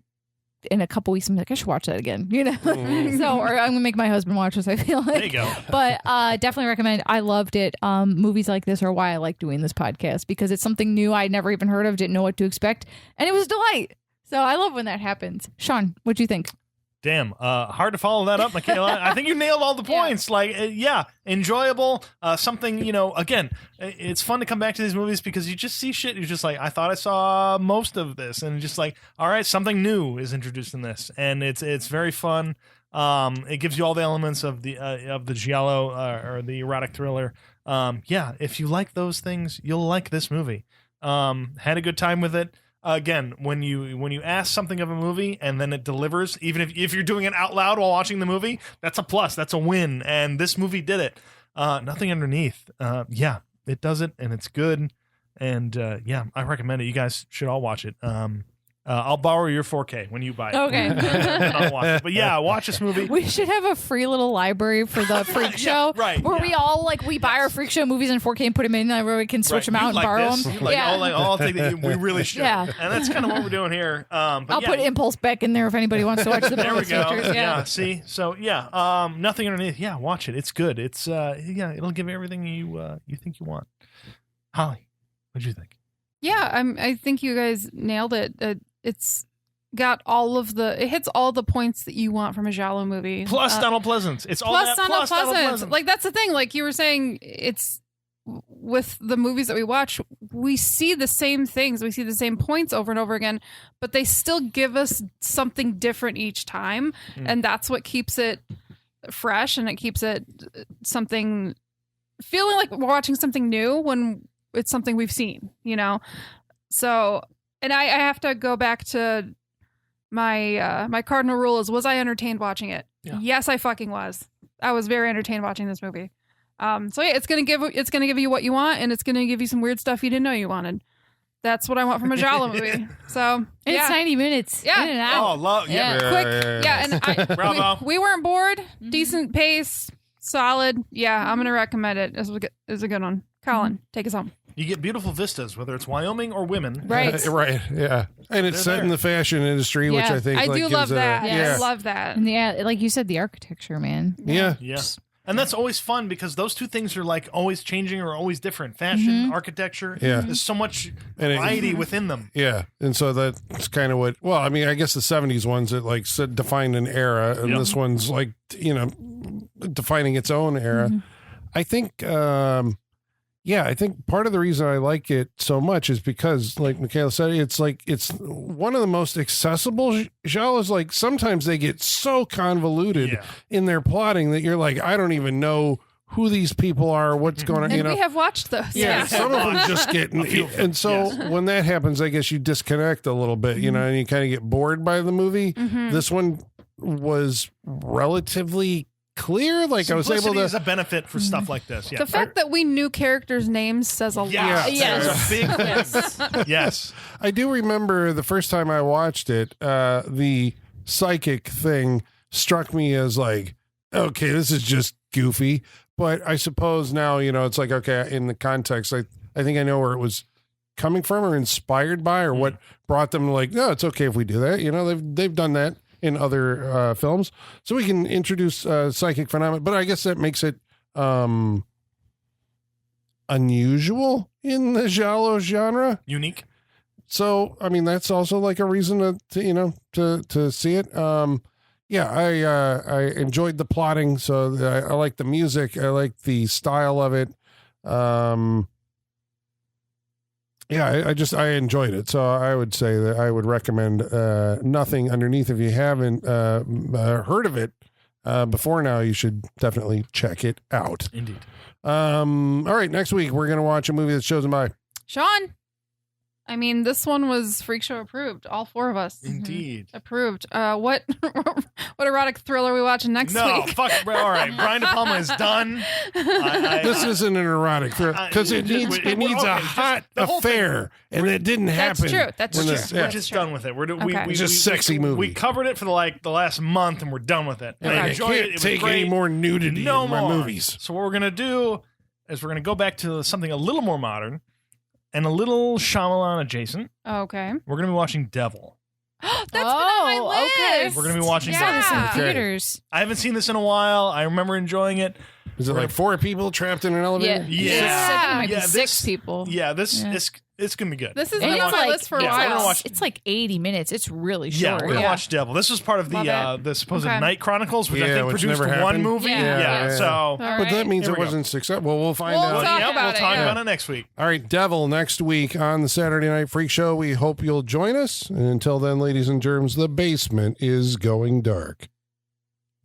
in a couple weeks, I'm like, I should watch that again, you know? So, or I'm gonna make my husband watch this, I feel like. There you go. But definitely recommend. I loved it. Movies like this are why I like doing this podcast, because it's something new I'd never even heard of, didn't know what to expect, and it was a delight. So I love when that happens. Sean, what'd you think? Damn, hard to follow that up, Michaela. I think you nailed all the points. Enjoyable. Something, again, it's fun to come back to these movies because you just see shit. You're just like, I thought I saw most of this, and just like, all right, something new is introduced in this, and it's very fun. It gives you all the elements of the giallo or the erotic thriller. If you like those things, you'll like this movie. Had a good time with it. Again, when you ask something of a movie and then it delivers, even if you're doing it out loud while watching the movie, that's a plus. That's a win. And this movie did it. Nothing underneath. It does it, and it's good. And I recommend it. You guys should all watch it. I'll borrow your 4K when you buy it. Okay. And I'll watch it. But yeah, watch this movie. We should have a free little library for the freak show, right, where yeah. we all we buy our freak show movies in 4K and put them in, where we can switch them out and borrow them. I'll take the, we really should. Yeah. And that's kind of what we're doing here. I'll put Impulse back in there if anybody wants to watch the there we bonus go. features. Yeah. See. So nothing underneath. Yeah. Watch it. It's good. It's it'll give you everything you think you want. Holly, what'd you think? Yeah, I think you guys nailed it. It's got it hits all the points that you want from a giallo movie. Plus Donald Pleasance. It's all plus that Donald plus Donald Pleasance. Pleasance. Like, that's the thing. Like you were saying, it's with the movies that we watch, we see the same things. We see the same points over and over again, but they still give us something different each time. And that's what keeps it fresh, and it keeps it feeling like we're watching something new when it's something we've seen, So, and I have to go back to my cardinal rule is, was I entertained watching it? Yeah. Yes, I fucking was. I was very entertained watching this movie. It's gonna give you what you want, and it's gonna give you some weird stuff you didn't know you wanted. That's what I want from a giallo movie. So It's 90 minutes. Yeah. In and out. Oh, quick. And Bravo. we weren't bored. Decent pace, solid. Yeah, I'm gonna recommend it. It's a good one. Colin, take us home. You get beautiful vistas, whether it's Wyoming or women. Right. Right. Yeah. And it's set in the fashion industry, which Yeah. I think I do gives love it that. Yes. I love that. And like you said, the architecture, man. Yeah. Yeah. And that's always fun because those two things are like always changing or always different. Fashion, architecture. Yeah. There's so much And variety within them. Yeah. And so that's kind of what, I guess the 70s ones that defined an era, and this one's defining its own era. I think, I think part of the reason I like it so much is because, like Michaela said, it's one of the most accessible genres. Like, sometimes they get so convoluted in their plotting that you're like, I don't even know who these people are, what's going on. And we have watched those. Yeah, some of them just get, and so when that happens, I guess you disconnect a little bit, and you kind of get bored by the movie. This one was relatively clear. Like, I was able to. Is a benefit for stuff like this. Yeah. The fact that we knew characters' names says a lot. Yes. A big yes. I do remember the first time I watched it, the psychic thing struck me as like, okay, this is just goofy. But I suppose now, it's like, okay, in the context, I think I know where it was coming from or inspired by, or what brought them to like, no, it's okay if we do that. They've done that in other films, so we can introduce psychic phenomena. But I guess that makes it unusual in the giallo genre, unique. So I mean, that's also like a reason to see it. I enjoyed the plotting, so I like the music, I like the style of it. I enjoyed it. So I would say that I would recommend Nothing Underneath. If you haven't heard of it before now, you should definitely check it out. Indeed. All right, next week we're going to watch a movie that's chosen by Sean. I mean, this one was Freak Show approved. All 4 of us. Indeed. Approved. What erotic thriller are we watching next No, week? fuck. All right, Brian De Palma is done. This isn't an erotic thriller because it needs a hot affair, and it didn't happen. That's true. That's when true. this- We're just done with it. Okay. It's just a sexy movie. We covered it for the last month, and we're done with it. I enjoyed can't it. It was take great. any more nudity No in my more movies. So what we're gonna do is we're gonna go back to something a little more modern and a little Shyamalan adjacent. Okay. We're gonna be watching Devil. That's been on my list. okay. We're gonna be watching Saw this in Yeah. Devil. theaters. I haven't seen this in a while. I remember enjoying it. Is it like 4 people trapped in an elevator? Yeah. It might be Yeah, 6 people. Yeah, Yeah. it's gonna be good. This has And been it's on my like- list for a yeah, we're gonna while. watch- It's like 80 minutes. It's really Yeah, short. we're gonna watch Devil. This was part of Love the supposed Okay. Night Chronicles, which I Yeah, think which produced never one happened. movie. Yeah. Yeah. So All But right. that means Here it we go. wasn't successful. Well, we'll find We'll out. talk yeah, about we'll it, talk yeah. about it next week. All right, Devil next week on the Saturday Night Freak Show. We hope you'll join us. And until then, ladies and germs, the basement is going dark.